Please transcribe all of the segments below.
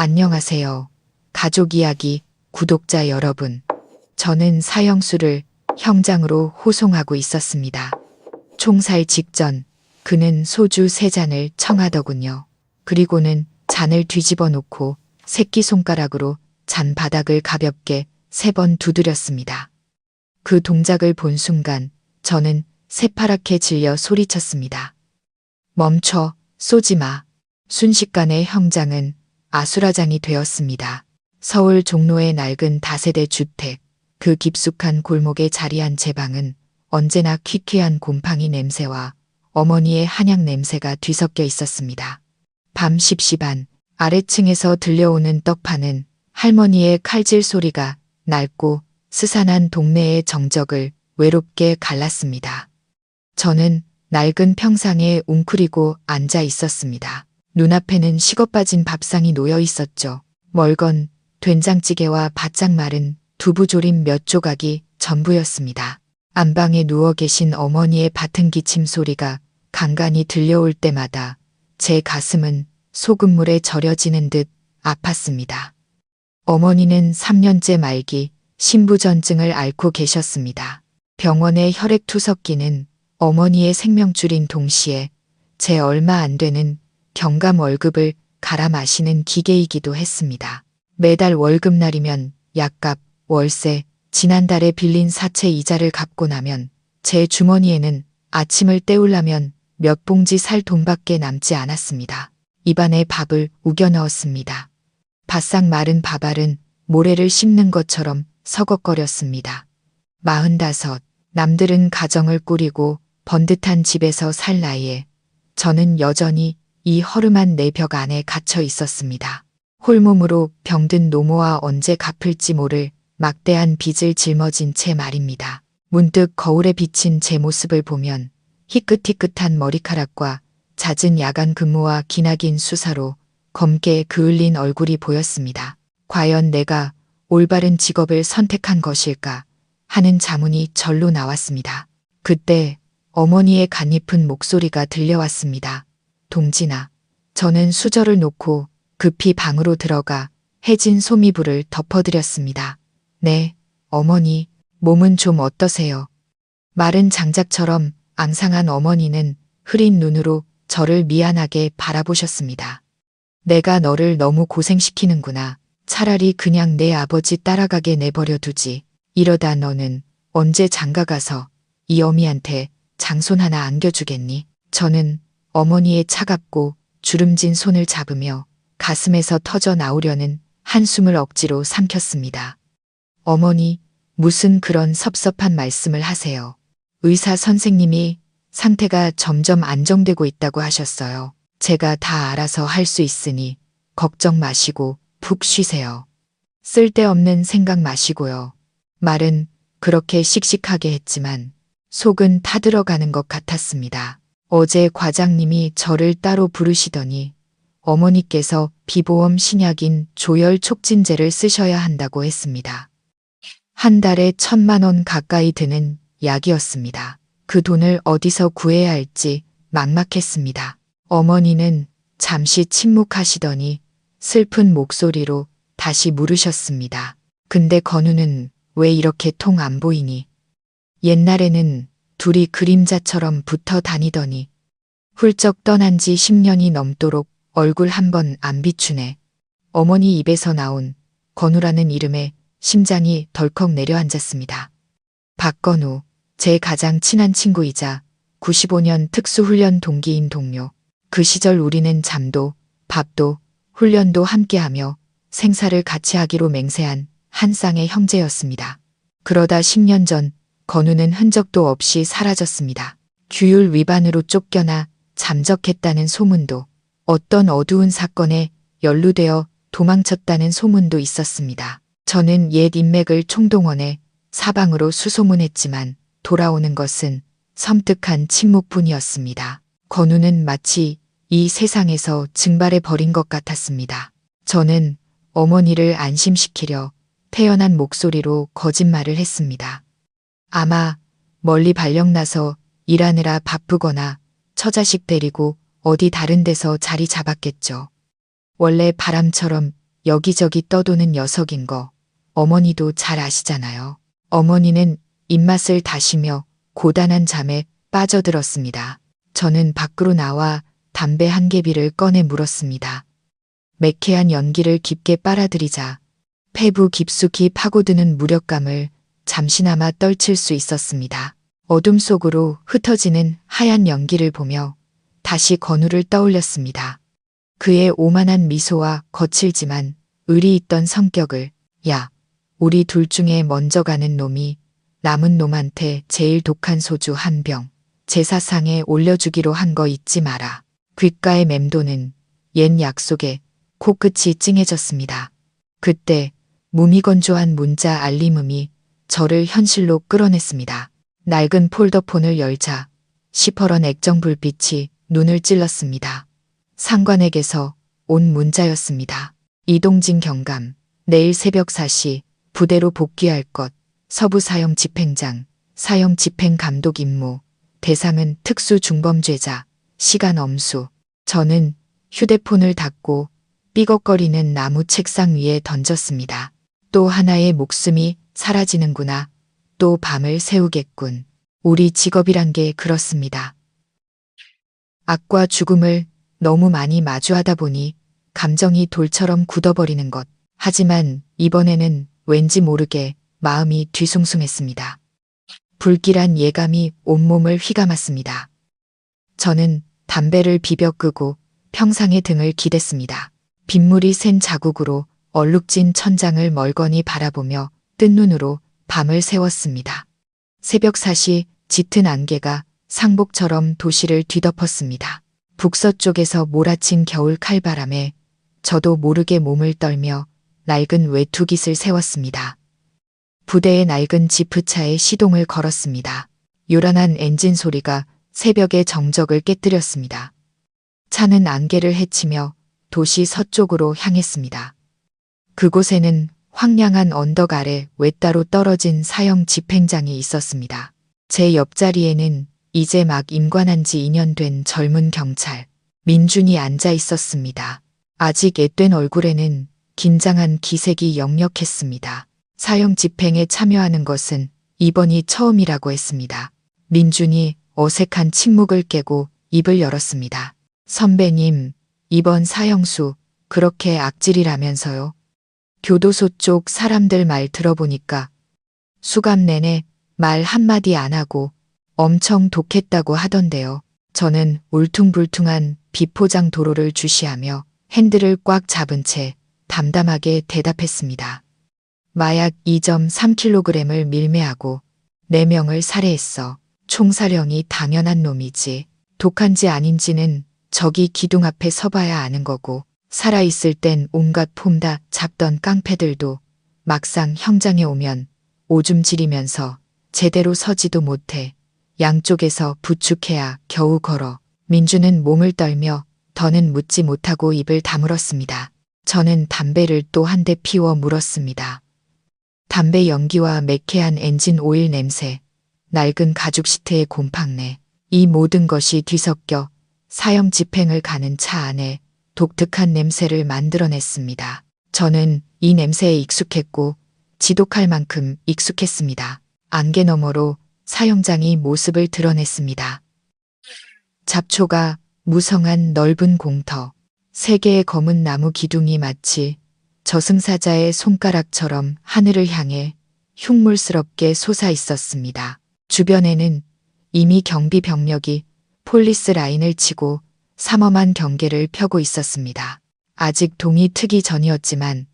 안녕하세요. 가족 이야기 구독자 여러분. 저는 사형수를 형장으로 호송하고 있었습니다. 총살 직전 그는 소주 3잔을 청하더군요. 그리고는 잔을 뒤집어 놓고 새끼손가락으로 잔 바닥을 가볍게 3번 두드렸습니다. 그 동작을 본 순간 저는 새파랗게 질려 소리쳤습니다. 멈춰, 쏘지 마. 순식간에 형장은 아수라장이 되었습니다. 서울 종로의 낡은 다세대 주택, 그 깊숙한 골목에 자리한 제 방은 언제나 퀴퀴한 곰팡이 냄새와 어머니의 한약 냄새가 뒤섞여 있었습니다. 밤 10시 반, 아래층에서 들려오는 떡파는 할머니의 칼질 소리가 낡고 스산한 동네의 정적을 외롭게 갈랐습니다. 저는 낡은 평상에 웅크리고 앉아 있었습니다. 눈앞에는 식어빠진 밥상이 놓여 있었죠. 멀건 된장찌개와 바짝 마른 두부조림 몇 조각이 전부였습니다. 안방에 누워 계신 어머니의 밭은 기침 소리가 간간히 들려올 때마다 제 가슴은 소금물에 절여지는 듯 아팠습니다. 어머니는 3년째 말기 신부전증을 앓고 계셨습니다. 병원의 혈액투석기는 어머니의 생명줄인 동시에 제 얼마 안 되는 경감 월급을 갈아 마시는 기계이기도 했습니다. 매달 월급날이면 약값, 월세, 지난달에 빌린 사채 이자를 갚고 나면 제 주머니에는 아침을 때우려면 몇 봉지 살 돈밖에 남지 않았습니다. 입안에 밥을 우겨 넣었습니다. 바싹 마른 밥알은 모래를 씹는 것처럼 서걱거렸습니다. 45, 남들은 가정을 꾸리고 번듯한 집에서 살 나이에 저는 여전히 이 허름한 내 벽 안에 갇혀 있었습니다. 홀몸으로 병든 노모와 언제 갚을지 모를 막대한 빚을 짊어진 채 말입니다. 문득 거울에 비친 제 모습을 보면 희끗희끗한 머리카락과 잦은 야간 근무와 기나긴 수사로 검게 그을린 얼굴이 보였습니다. 과연 내가 올바른 직업을 선택한 것일까 하는 자문이 절로 나왔습니다. 그때 어머니의 갓입은 목소리가 들려왔습니다. 동진아. 저는 수저를 놓고 급히 방으로 들어가 해진 소미불을 덮어드렸습니다. 네, 어머니, 몸은 좀 어떠세요? 마른 장작처럼 앙상한 어머니는 흐린 눈으로 저를 미안하게 바라보셨습니다. 내가 너를 너무 고생시키는구나. 차라리 그냥 내 아버지 따라가게 내버려 두지. 이러다 너는 언제 장가가서 이 어미한테 장손 하나 안겨주겠니? 저는 어머니의 차갑고 주름진 손을 잡으며 가슴에서 터져 나오려는 한숨을 억지로 삼켰습니다. 어머니, 무슨 그런 섭섭한 말씀을 하세요. 의사 선생님이 상태가 점점 안정되고 있다고 하셨어요. 제가 다 알아서 할 수 있으니 걱정 마시고 푹 쉬세요. 쓸데없는 생각 마시고요. 말은 그렇게 씩씩하게 했지만 속은 타들어가는 것 같았습니다. 어제 과장님이 저를 따로 부르시더니 어머니께서 비보험 신약인 조혈 촉진제를 쓰셔야 한다고 했습니다. 한 달에 1,000만 원 가까이 드는 약이었습니다. 그 돈을 어디서 구해야 할지 막막했습니다. 어머니는 잠시 침묵하시더니 슬픈 목소리로 다시 물으셨습니다. 근데 건우는 왜 이렇게 통 안 보이니? 옛날에는 둘이 그림자처럼 붙어 다니더니 훌쩍 떠난 지 10년이 넘도록 얼굴 한 번 안 비추네. 어머니 입에서 나온 건우라는 이름에 심장이 덜컥 내려앉았습니다. 박건우, 제 가장 친한 친구이자 95년 특수훈련 동기인 동료. 그 시절 우리는 잠도 밥도 훈련도 함께하며 생사를 같이 하기로 맹세한 한 쌍의 형제였습니다. 그러다 10년 전 건우는 흔적도 없이 사라졌습니다. 규율 위반으로 쫓겨나 잠적했다는 소문도, 어떤 어두운 사건에 연루되어 도망쳤다는 소문도 있었습니다. 저는 옛 인맥을 총동원해 사방으로 수소문했지만 돌아오는 것은 섬뜩한 침묵뿐이었습니다. 건우는 마치 이 세상에서 증발해 버린 것 같았습니다. 저는 어머니를 안심시키려 태연한 목소리로 거짓말을 했습니다. 아마 멀리 발령나서 일하느라 바쁘거나 처자식 데리고 어디 다른 데서 자리 잡았겠죠. 원래 바람처럼 여기저기 떠도는 녀석인 거 어머니도 잘 아시잖아요. 어머니는 입맛을 다시며 고단한 잠에 빠져들었습니다. 저는 밖으로 나와 담배 한 개비를 꺼내 물었습니다. 매캐한 연기를 깊게 빨아들이자 폐부 깊숙이 파고드는 무력감을 잠시나마 떨칠 수 있었습니다. 어둠 속으로 흩어지는 하얀 연기를 보며 다시 건우를 떠올렸습니다. 그의 오만한 미소와 거칠지만 의리 있던 성격을 야, 우리 둘 중에 먼저 가는 놈이 남은 놈한테 제일 독한 소주 한 병 제사상에 올려주기로 한 거 잊지 마라. 귓가에 맴도는 옛 약속에 코끝이 찡해졌습니다. 그때 무미건조한 문자 알림음이 저를 현실로 끌어냈습니다. 낡은 폴더폰을 열자 시퍼런 액정 불빛이 눈을 찔렀습니다. 상관에게서 온 문자였습니다. 이동진 경감, 내일 새벽 4시 부대로 복귀할 것, 서부 사형 집행장, 사형 집행 감독 임무, 대상은 특수 중범죄자, 시간 엄수. 저는 휴대폰을 닫고 삐걱거리는 나무 책상 위에 던졌습니다. 또 하나의 목숨이 사라지는구나. 또 밤을 새우겠군. 우리 직업이란 게 그렇습니다. 악과 죽음을 너무 많이 마주하다 보니 감정이 돌처럼 굳어버리는 것. 하지만 이번에는 왠지 모르게 마음이 뒤숭숭했습니다. 불길한 예감이 온몸을 휘감았습니다. 저는 담배를 비벼 끄고 평상의 등을 기댔습니다. 빗물이 샌 자국으로 얼룩진 천장을 멀거니 바라보며 뜬 눈으로 밤을 새웠습니다. 새벽 4시 짙은 안개가 상복처럼 도시를 뒤덮었습니다. 북서쪽에서 몰아친 겨울 칼바람에 저도 모르게 몸을 떨며 낡은 외투깃을 세웠습니다. 부대의 낡은 지프차에 시동을 걸었습니다. 요란한 엔진 소리가 새벽의 정적을 깨뜨렸습니다. 차는 안개를 헤치며 도시 서쪽으로 향했습니다. 그곳에는 황량한 언덕 아래 외따로 떨어진 사형 집행장이 있었습니다. 제 옆자리에는 이제 막 임관한 지 2년 된 젊은 경찰 민준이 앉아 있었습니다. 아직 앳된 얼굴에는 긴장한 기색이 역력했습니다. 사형 집행에 참여하는 것은 이번이 처음이라고 했습니다. 민준이 어색한 침묵을 깨고 입을 열었습니다. 선배님, 이번 사형수 그렇게 악질이라면서요? 교도소 쪽 사람들 말 들어보니까 수감 내내 말 한마디 안 하고 엄청 독했다고 하던데요. 저는 울퉁불퉁한 비포장 도로를 주시하며 핸들을 꽉 잡은 채 담담하게 대답했습니다. 마약 2.3kg을 밀매하고 4명을 살해했어. 총사령이 당연한 놈이지. 독한지 아닌지는 저기 기둥 앞에 서봐야 아는 거고 살아있을 땐 온갖 폼 다 잡던 깡패들도 막상 형장에 오면 오줌 지리면서 제대로 서지도 못해. 양쪽에서 부축해야 겨우 걸어. 민주는 몸을 떨며 더는 묻지 못하고 입을 다물었습니다. 저는 담배를 또 한 대 피워 물었습니다. 담배 연기와 매캐한 엔진 오일 냄새, 낡은 가죽 시트의 곰팡내, 이 모든 것이 뒤섞여 사형 집행을 가는 차 안에 독특한 냄새를 만들어냈습니다. 저는 이 냄새에 익숙했고 지독할 만큼 익숙했습니다. 안개 너머로 사형장이 모습을 드러냈습니다. 잡초가 무성한 넓은 공터, 3개의 검은 나무 기둥이 마치 저승사자의 손가락처럼 하늘을 향해 흉물스럽게 솟아 있었습니다. 주변에는 이미 경비 병력이 폴리스 라인을 치고 삼엄한 경계를 펴고 있었습니다. 아직 동이 트기 전이었지만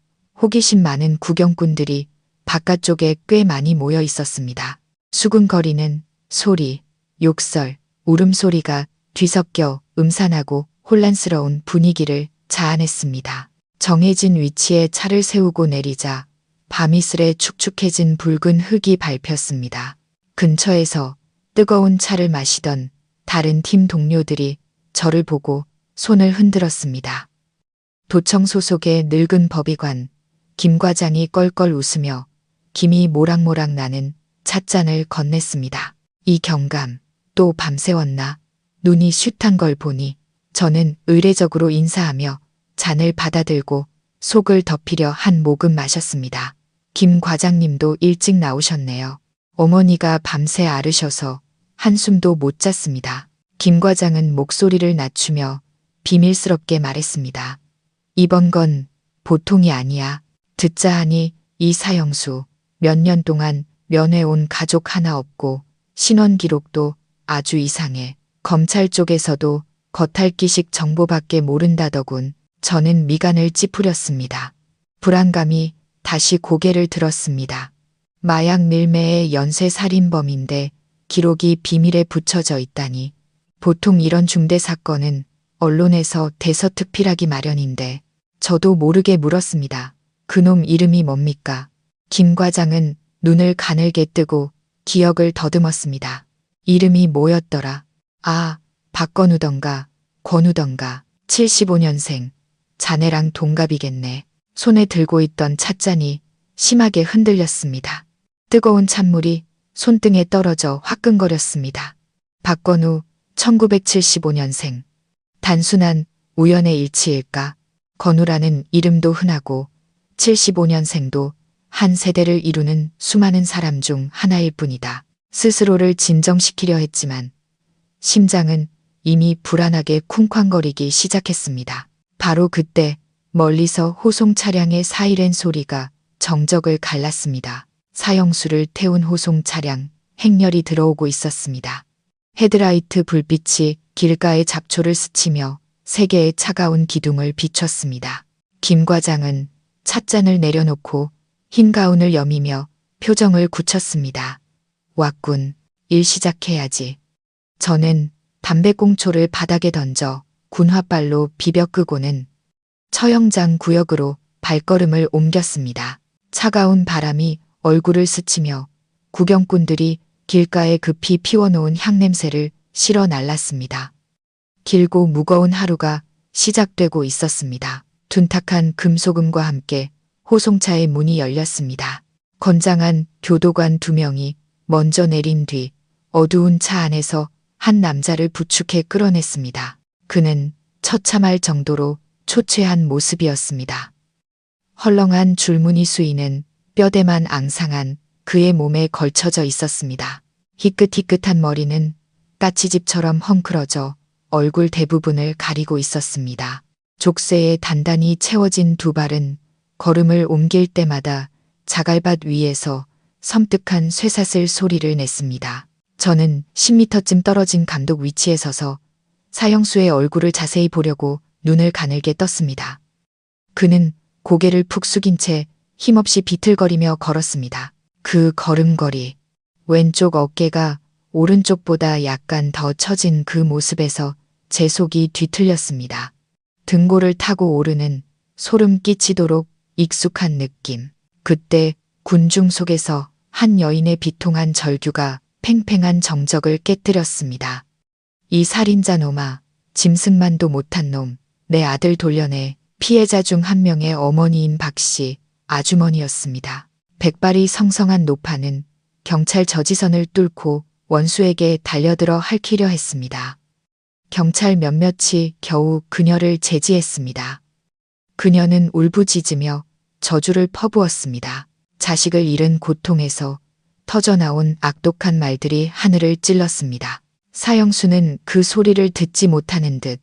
호기심 많은 구경꾼들이 바깥쪽에 꽤 많이 모여 있었습니다. 수군거리는 소리, 욕설, 울음소리가 뒤섞여 음산하고 혼란스러운 분위기를 자아냈습니다. 정해진 위치에 차를 세우고 내리자 밤이슬에 축축해진 붉은 흙이 밟혔습니다. 근처에서 뜨거운 차를 마시던 다른 팀 동료들이 저를 보고 손을 흔들었습니다. 도청 소속의 늙은 법의관 김 과장이 껄껄 웃으며 김이 모락모락 나는 찻잔을 건넸습니다. 이 경감 또 밤새웠나? 눈이 슛한 걸 보니 저는 의례적으로 인사하며 잔을 받아들고 속을 덮이려 한 모금 마셨습니다. 김 과장님도 일찍 나오셨네요. 어머니가 밤새 앓으셔서 한숨도 못 잤습니다. 김 과장은 목소리를 낮추며 비밀스럽게 말했습니다. 이번 건 보통이 아니야. 듣자 하니 이 사형수 몇 년 동안 면회 온 가족 하나 없고 신원 기록도 아주 이상해. 검찰 쪽에서도 겉핥기식 정보밖에 모른다더군. 저는 미간을 찌푸렸습니다. 불안감이 다시 고개를 들었습니다. 마약 밀매의 연쇄 살인범인데 기록이 비밀에 붙여져 있다니. 보통 이런 중대 사건은 언론에서 대서특필하기 마련인데 저도 모르게 물었습니다. 그놈 이름이 뭡니까? 김 과장은 눈을 가늘게 뜨고 기억을 더듬었습니다. 이름이 뭐였더라? 아, 박건우던가 권우던가 75년생. 자네랑 동갑이겠네. 손에 들고 있던 찻잔이 심하게 흔들렸습니다. 뜨거운 찬물이 손등에 떨어져 화끈거렸습니다. 박건우 1975년생. 단순한 우연의 일치일까? 건우라는 이름도 흔하고 75년생도 한 세대를 이루는 수많은 사람 중 하나일 뿐이다. 스스로를 진정시키려 했지만 심장은 이미 불안하게 쿵쾅거리기 시작했습니다. 바로 그때 멀리서 호송 차량의 사이렌 소리가 정적을 갈랐습니다. 사형수를 태운 호송 차량 행렬이 들어오고 있었습니다. 헤드라이트 불빛이 길가의 잡초를 스치며 세 개의 차가운 기둥을 비췄습니다. 김 과장은 찻잔을 내려놓고 흰 가운을 여미며 표정을 굳혔습니다. 왔군. 일 시작해야지. 저는 담배꽁초를 바닥에 던져 군화발로 비벼 끄고는 처형장 구역으로 발걸음을 옮겼습니다. 차가운 바람이 얼굴을 스치며 구경꾼들이 길가에 급히 피워놓은 향냄새를 실어 날랐습니다. 길고 무거운 하루가 시작되고 있었습니다. 둔탁한 금소금과 함께 호송차의 문이 열렸습니다. 건장한 교도관 2명이 먼저 내린 뒤 어두운 차 안에서 한 남자를 부축해 끌어냈습니다. 그는 처참할 정도로 초췌한 모습이었습니다. 헐렁한 줄무늬 수의는 뼈대만 앙상한 그의 몸에 걸쳐져 있었습니다. 희끗희끗한 머리는 까치집처럼 헝클어져 얼굴 대부분을 가리고 있었습니다. 족쇄에 단단히 채워진 2발은 걸음을 옮길 때마다 자갈밭 위에서 섬뜩한 쇠사슬 소리를 냈습니다. 저는 10m쯤 떨어진 감독 위치에 서서 사형수의 얼굴을 자세히 보려고 눈을 가늘게 떴습니다. 그는 고개를 푹 숙인 채 힘없이 비틀거리며 걸었습니다. 그 걸음걸이, 왼쪽 어깨가 오른쪽보다 약간 더 처진 그 모습에서 제 속이 뒤틀렸습니다. 등골을 타고 오르는 소름 끼치도록 익숙한 느낌. 그때 군중 속에서 한 여인의 비통한 절규가 팽팽한 정적을 깨뜨렸습니다. 이 살인자 놈아, 짐승만도 못한 놈, 내 아들 돌려내. 피해자 중 한 명의 어머니인 박씨, 아주머니였습니다. 백발이 성성한 노파는 경찰 저지선을 뚫고 원수에게 달려들어 핥히려 했습니다. 경찰 몇몇이 겨우 그녀를 제지했습니다. 그녀는 울부짖으며 저주를 퍼부었습니다. 자식을 잃은 고통에서 터져나온 악독한 말들이 하늘을 찔렀습니다. 사형수는 그 소리를 듣지 못하는 듯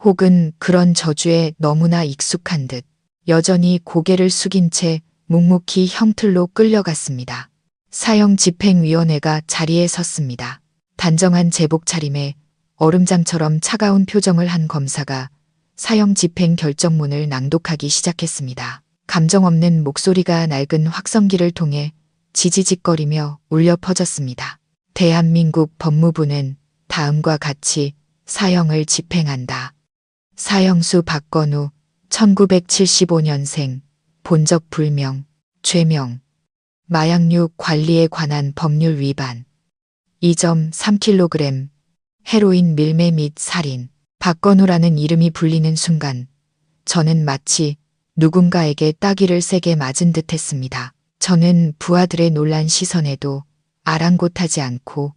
혹은 그런 저주에 너무나 익숙한 듯 여전히 고개를 숙인 채 묵묵히 형틀로 끌려갔습니다. 사형집행위원회가 자리에 섰습니다. 단정한 제복 차림에 얼음장처럼 차가운 표정을 한 검사가 사형집행 결정문을 낭독하기 시작했습니다. 감정 없는 목소리가 낡은 확성기를 통해 지지직거리며 울려 퍼졌습니다. 대한민국 법무부는 다음과 같이 사형을 집행한다. 사형수 박건우 1975년생 본적 불명 죄명 마약류 관리에 관한 법률 위반 2.3kg 헤로인 밀매 및 살인. 박건우라는 이름이 불리는 순간 저는 마치 누군가에게 따귀를 세게 맞은 듯 했습니다. 저는 부하들의 놀란 시선에도 아랑곳하지 않고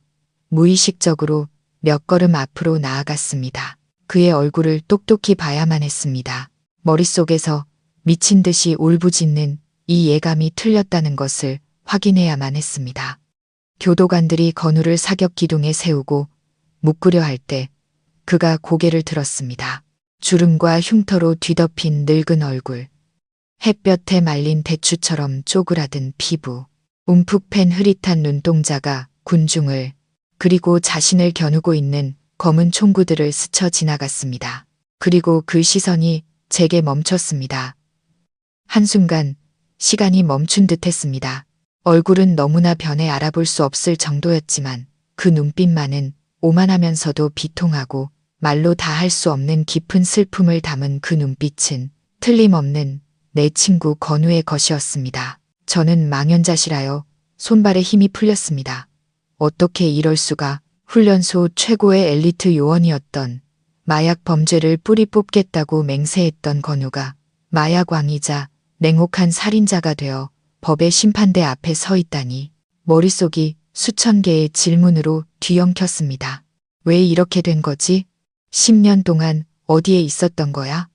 무의식적으로 몇 걸음 앞으로 나아갔습니다. 그의 얼굴을 똑똑히 봐야만 했습니다. 머릿속에서 미친 듯이 울부짖는 이 예감이 틀렸다는 것을 확인해야만 했습니다. 교도관들이 건우를 사격 기둥에 세우고 묶으려 할 때 그가 고개를 들었습니다. 주름과 흉터로 뒤덮인 늙은 얼굴, 햇볕에 말린 대추처럼 쪼그라든 피부, 움푹 팬 흐릿한 눈동자가 군중을 그리고 자신을 겨누고 있는 검은 총구들을 스쳐 지나갔습니다. 그리고 그 시선이 제게 멈췄습니다. 한순간 시간이 멈춘 듯 했습니다. 얼굴은 너무나 변해 알아볼 수 없을 정도였지만 그 눈빛만은 오만하면서도 비통하고 말로 다 할 수 없는 깊은 슬픔을 담은 그 눈빛은 틀림없는 내 친구 건우의 것이었습니다. 저는 망연자실하여 손발에 힘이 풀렸습니다. 어떻게 이럴 수가. 훈련소 최고의 엘리트 요원이었던 마약 범죄를 뿌리 뽑겠다고 맹세했던 건우가 마약왕이자 냉혹한 살인자가 되어 법의 심판대 앞에 서 있다니. 머릿속이 수천 개의 질문으로 뒤엉켰습니다. 왜 이렇게 된 거지? 10년 동안 어디에 있었던 거야?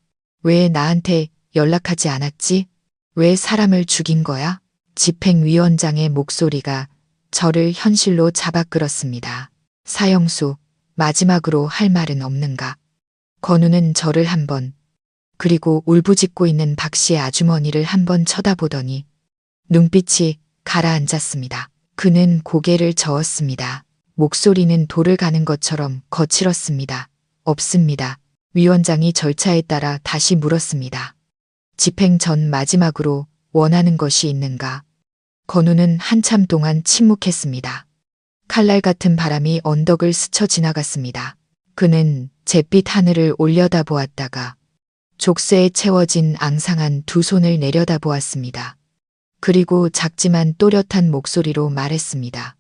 왜 나한테 연락하지 않았지? 왜 사람을 죽인 거야? 집행위원장의 목소리가 저를 현실로 잡아 끌었습니다. 사형수, 마지막으로 할 말은 없는가? 건우는 저를 한 번, 그리고 울부짖고 있는 박 씨의 아주머니를 한 번 쳐다보더니 눈빛이 가라앉았습니다. 그는 고개를 저었습니다. 목소리는 돌을 가는 것처럼 거칠었습니다. 없습니다. 위원장이 절차에 따라 다시 물었습니다. 집행 전 마지막으로 원하는 것이 있는가? 건우는 한참 동안 침묵했습니다. 칼날 같은 바람이 언덕을 스쳐 지나갔습니다. 그는 잿빛 하늘을 올려다 보았다가 족쇄에 채워진 앙상한 두 손을 내려다 보았습니다. 그리고 작지만 또렷한 목소리로 말했습니다.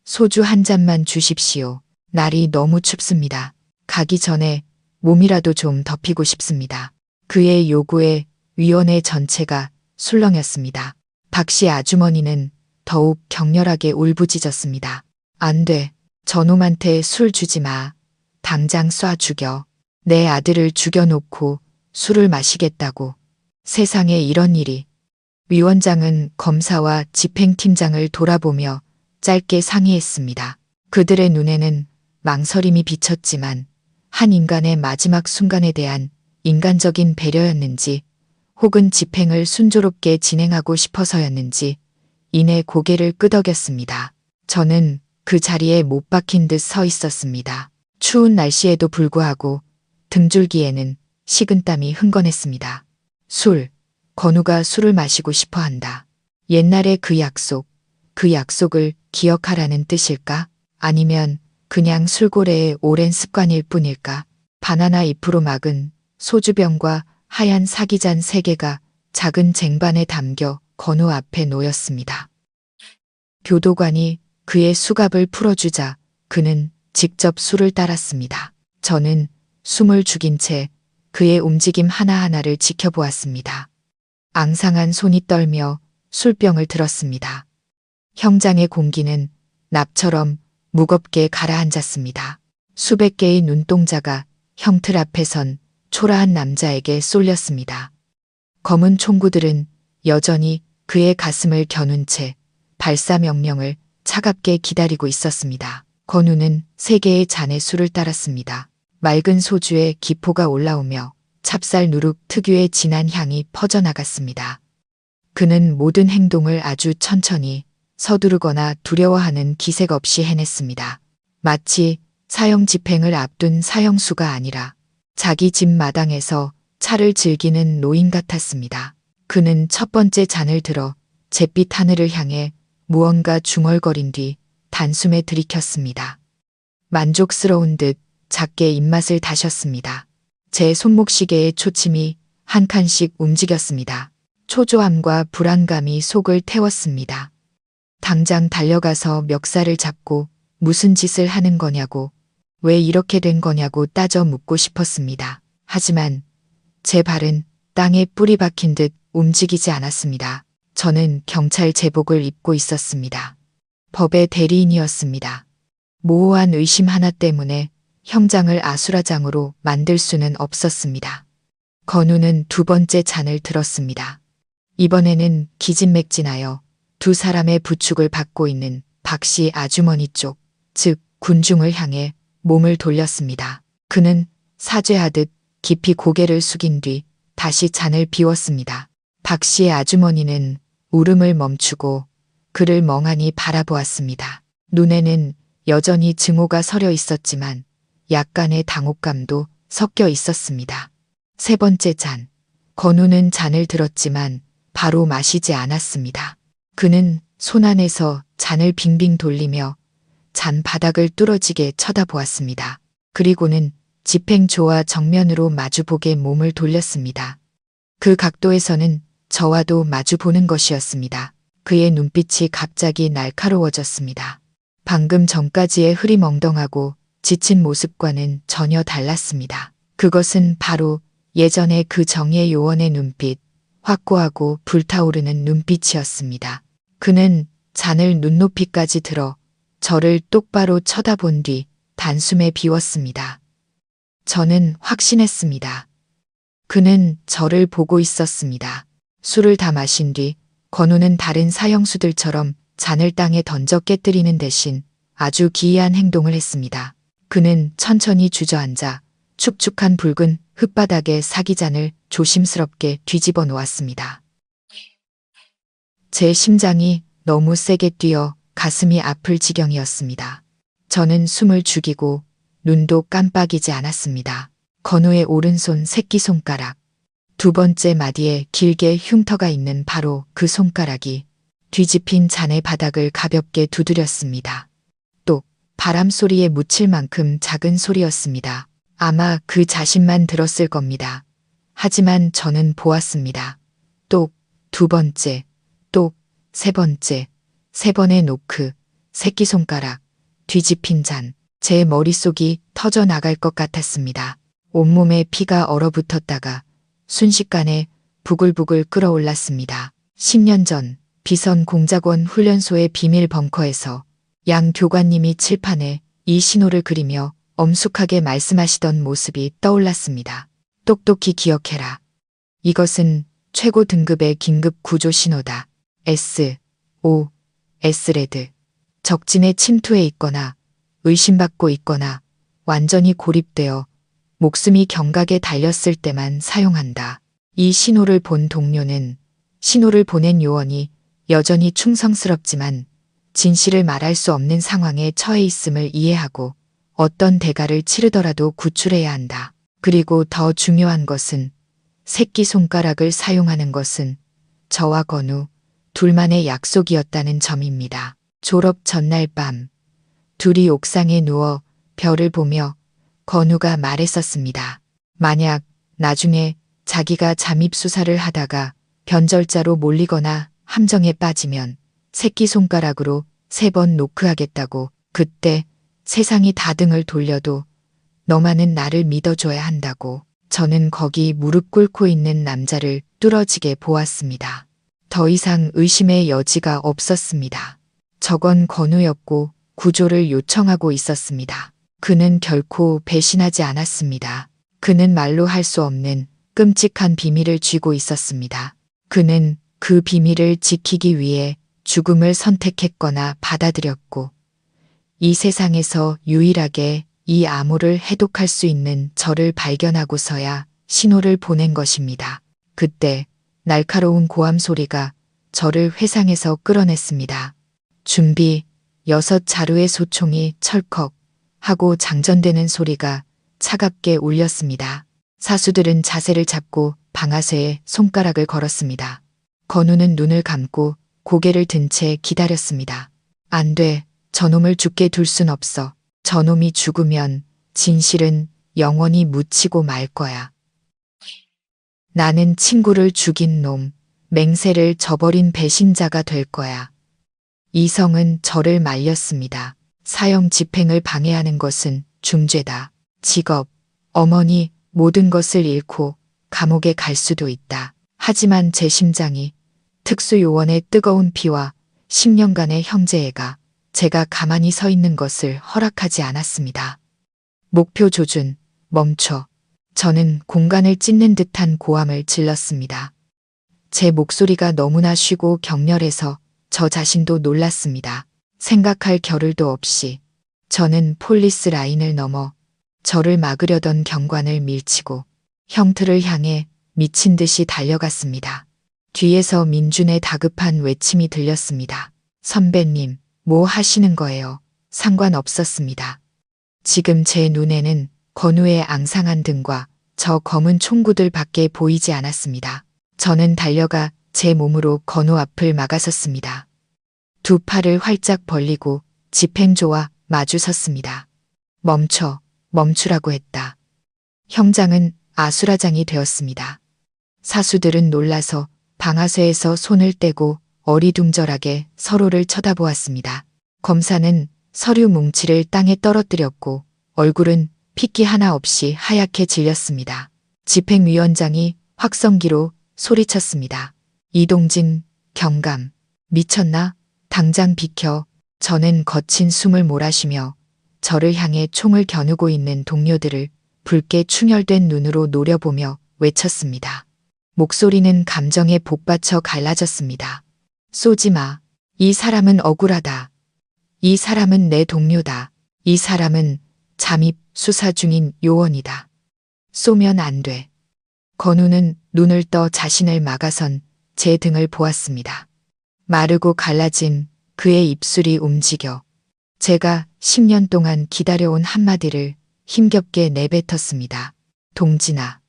소주 한 잔만 주십시오. 날이 너무 춥습니다. 가기 전에 몸이라도 좀 덮이고 싶습니다. 그의 요구에 위원회 전체가 술렁였습니다. 박 씨 아주머니는 더욱 격렬하게 울부짖었습니다. 안 돼. 저놈한테 술 주지 마. 당장 쏴 죽여. 내 아들을 죽여놓고 술을 마시겠다고. 세상에 이런 일이. 위원장은 검사와 집행팀장을 돌아보며 짧게 상의했습니다. 그들의 눈에는 망설임이 비쳤지만 한 인간의 마지막 순간에 대한 인간적인 배려였는지 혹은 집행을 순조롭게 진행하고 싶어서였는지 이내 고개를 끄덕였습니다. 저는 그 자리에 못 박힌 듯 서 있었습니다. 추운 날씨에도 불구하고 등줄기에는 식은땀이 흥건했습니다. 술, 건우가 술을 마시고 싶어 한다. 옛날의 그 약속을 기억하라는 뜻일까? 아니면 그냥 술고래의 오랜 습관일 뿐일까? 바나나 잎으로 막은 소주병과 하얀 사기잔 3개가 작은 쟁반에 담겨 건우 앞에 놓였습니다. 교도관이 그의 수갑을 풀어주자 그는 직접 술을 따랐습니다. 저는 숨을 죽인 채 그의 움직임 하나하나를 지켜보았습니다. 앙상한 손이 떨며 술병을 들었습니다. 형장의 공기는 납처럼 무겁게 가라앉았습니다. 수백 개의 눈동자가 형틀 앞에 선 초라한 남자에게 쏠렸습니다. 검은 총구들은 여전히 그의 가슴을 겨눈 채 발사 명령을 차갑게 기다리고 있었습니다. 건우는 3개의 잔의 술을 따랐습니다. 맑은 소주에 기포가 올라오며 찹쌀 누룩 특유의 진한 향이 퍼져나갔습니다. 그는 모든 행동을 아주 천천히 서두르거나 두려워하는 기색 없이 해냈습니다. 마치 사형 집행을 앞둔 사형수가 아니라 자기 집 마당에서 차를 즐기는 노인 같았습니다. 그는 첫 번째 잔을 들어 잿빛 하늘을 향해 무언가 중얼거린 뒤 단숨에 들이켰습니다. 만족스러운 듯 작게 입맛을 다셨습니다. 제 손목시계의 초침이 한 칸씩 움직였습니다. 초조함과 불안감이 속을 태웠습니다. 당장 달려가서 멱살을 잡고 무슨 짓을 하는 거냐고, 왜 이렇게 된 거냐고 따져 묻고 싶었습니다. 하지만 제 발은 땅에 뿌리 박힌 듯 움직이지 않았습니다. 저는 경찰 제복을 입고 있었습니다. 법의 대리인이었습니다. 모호한 의심 하나 때문에 형장을 아수라장으로 만들 수는 없었습니다. 건우는 두 번째 잔을 들었습니다. 이번에는 기진맥진하여 두 사람의 부축을 받고 있는 박씨 아주머니 쪽, 즉 군중을 향해 몸을 돌렸습니다. 그는 사죄하듯 깊이 고개를 숙인 뒤 다시 잔을 비웠습니다. 박씨의 아주머니는 울음을 멈추고 그를 멍하니 바라보았습니다. 눈에는 여전히 증오가 서려 있었지만 약간의 당혹감도 섞여 있었습니다. 세 번째 잔. 건우는 잔을 들었지만 바로 마시지 않았습니다. 그는 손 안에서 잔을 빙빙 돌리며 잔 바닥을 뚫어지게 쳐다보았습니다. 그리고는 집행조와 정면으로 마주보게 몸을 돌렸습니다. 그 각도에서는 저와도 마주보는 것이었습니다. 그의 눈빛이 갑자기 날카로워졌습니다. 방금 전까지의 흐리멍덩하고 지친 모습과는 전혀 달랐습니다. 그것은 바로 예전의 그 정예 요원의 눈빛, 확고하고 불타오르는 눈빛이었습니다. 그는 잔을 눈높이까지 들어 저를 똑바로 쳐다본 뒤 단숨에 비웠습니다. 저는 확신했습니다. 그는 저를 보고 있었습니다. 술을 다 마신 뒤 건우는 다른 사형수들처럼 잔을 땅에 던져 깨뜨리는 대신 아주 기이한 행동을 했습니다. 그는 천천히 주저앉아 축축한 붉은 흙바닥에 사기잔을 조심스럽게 뒤집어 놓았습니다. 제 심장이 너무 세게 뛰어 가슴이 아플 지경이었습니다. 저는 숨을 죽이고 눈도 깜빡이지 않았습니다. 건우의 오른손 새끼손가락, 두 번째 마디에 길게 흉터가 있는 바로 그 손가락이 뒤집힌 잔의 바닥을 가볍게 두드렸습니다. 똑, 바람 소리에 묻힐 만큼 작은 소리였습니다. 아마 그 자신만 들었을 겁니다. 하지만 저는 보았습니다. 똑, 두 번째, 똑, 세 번째, 세 번의 노크, 새끼손가락, 뒤집힌 잔, 제 머릿속이 터져 나갈 것 같았습니다. 온몸에 피가 얼어붙었다가 순식간에 부글부글 끓어올랐습니다. 10년 전 비선 공작원 훈련소의 비밀 벙커에서 양 교관님이 칠판에 이 신호를 그리며 엄숙하게 말씀하시던 모습이 떠올랐습니다. 똑똑히 기억해라. 이것은 최고 등급의 긴급 구조 신호다. SOS 레드. 적진에 침투해 있거나 의심받고 있거나 완전히 고립되어 목숨이 경각에 달렸을 때만 사용한다. 이 신호를 본 동료는 신호를 보낸 요원이 여전히 충성스럽지만 진실을 말할 수 없는 상황에 처해 있음을 이해하고 어떤 대가를 치르더라도 구출해야 한다. 그리고 더 중요한 것은 새끼손가락을 사용하는 것은 저와 건우 둘만의 약속이었다는 점입니다. 졸업 전날 밤 둘이 옥상에 누워 별을 보며 건우가 말했었습니다. 만약 나중에 자기가 잠입수사를 하다가 변절자로 몰리거나 함정에 빠지면 새끼손가락으로 3번 노크하겠다고. 그때 세상이 다 등을 돌려도 너만은 나를 믿어줘야 한다고. 저는 거기 무릎 꿇고 있는 남자를 뚫어지게 보았습니다. 더 이상 의심의 여지가 없었습니다. 저건 건우였고 구조를 요청하고 있었습니다. 그는 결코 배신하지 않았습니다. 그는 말로 할 수 없는 끔찍한 비밀을 쥐고 있었습니다. 그는 그 비밀을 지키기 위해 죽음을 선택했거나 받아들였고 이 세상에서 유일하게 이 암호를 해독할 수 있는 저를 발견하고서야 신호를 보낸 것입니다. 그때 날카로운 고함 소리가 저를 회상에서 끌어냈습니다. 준비 6자루의 소총이 철컥 하고 장전되는 소리가 차갑게 울렸습니다. 사수들은 자세를 잡고 방아쇠에 손가락을 걸었습니다. 건우는 눈을 감고 고개를 든 채 기다렸습니다. 안 돼. 저놈을 죽게 둘 순 없어. 저놈이 죽으면 진실은 영원히 묻히고 말 거야. 나는 친구를 죽인 놈, 맹세를 저버린 배신자가 될 거야. 이성은 저를 말렸습니다. 사형 집행을 방해하는 것은 중죄다. 직업, 어머니, 모든 것을 잃고 감옥에 갈 수도 있다. 하지만 제 심장이 특수요원의 뜨거운 피와 10년간의 형제애가 제가 가만히 서 있는 것을 허락하지 않았습니다. 목표 조준, 멈춰. 저는 공간을 찢는 듯한 고함을 질렀습니다. 제 목소리가 너무나 쉬고 격렬해서 저 자신도 놀랐습니다. 생각할 겨를도 없이 저는 폴리스 라인을 넘어 저를 막으려던 경관을 밀치고 형틀을 향해 미친 듯이 달려갔습니다. 뒤에서 민준의 다급한 외침이 들렸습니다. 선배님, 뭐 하시는 거예요? 상관없었습니다. 지금 제 눈에는 건우의 앙상한 등과 저 검은 총구들 밖에 보이지 않았습니다. 저는 달려가 제 몸으로 건우 앞을 막아섰습니다. 두 팔을 활짝 벌리고 집행조와 마주 섰습니다. 멈추라고 했다. 형장은 아수라장이 되었습니다. 사수들은 놀라서 방아쇠에서 손을 떼고 어리둥절하게 서로를 쳐다보았습니다. 검사는 서류 뭉치를 땅에 떨어뜨렸고 얼굴은 핏기 하나 없이 하얗게 질렸습니다. 집행위원장이 확성기로 소리쳤습니다. 이동진, 경감, 미쳤나? 당장 비켜. 저는 거친 숨을 몰아쉬며 저를 향해 총을 겨누고 있는 동료들을 붉게 충혈된 눈으로 노려보며 외쳤습니다. 목소리는 감정에 복받쳐 갈라졌습니다. 쏘지 마. 이 사람은 억울하다. 이 사람은 내 동료다. 이 사람은 잠입 수사 중인 요원이다. 쏘면 안 돼. 건우는 눈을 떠 자신을 막아선 제 등을 보았습니다. 마르고 갈라진 그의 입술이 움직여 제가 10년 동안 기다려온 한마디를 힘겹게 내뱉었습니다. 동진아.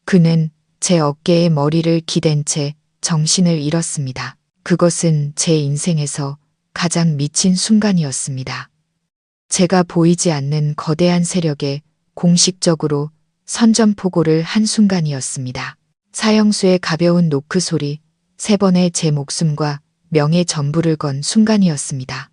그는 제 어깨에 머리를 기댄 채 정신을 잃었습니다. 그것은 제 인생에서 가장 미친 순간이었습니다. 제가 보이지 않는 거대한 세력에 공식적으로 선전포고를 한 순간이었습니다. 사형수의 가벼운 노크 소리, 3번의 제 목숨과 명예 전부를 건 순간이었습니다.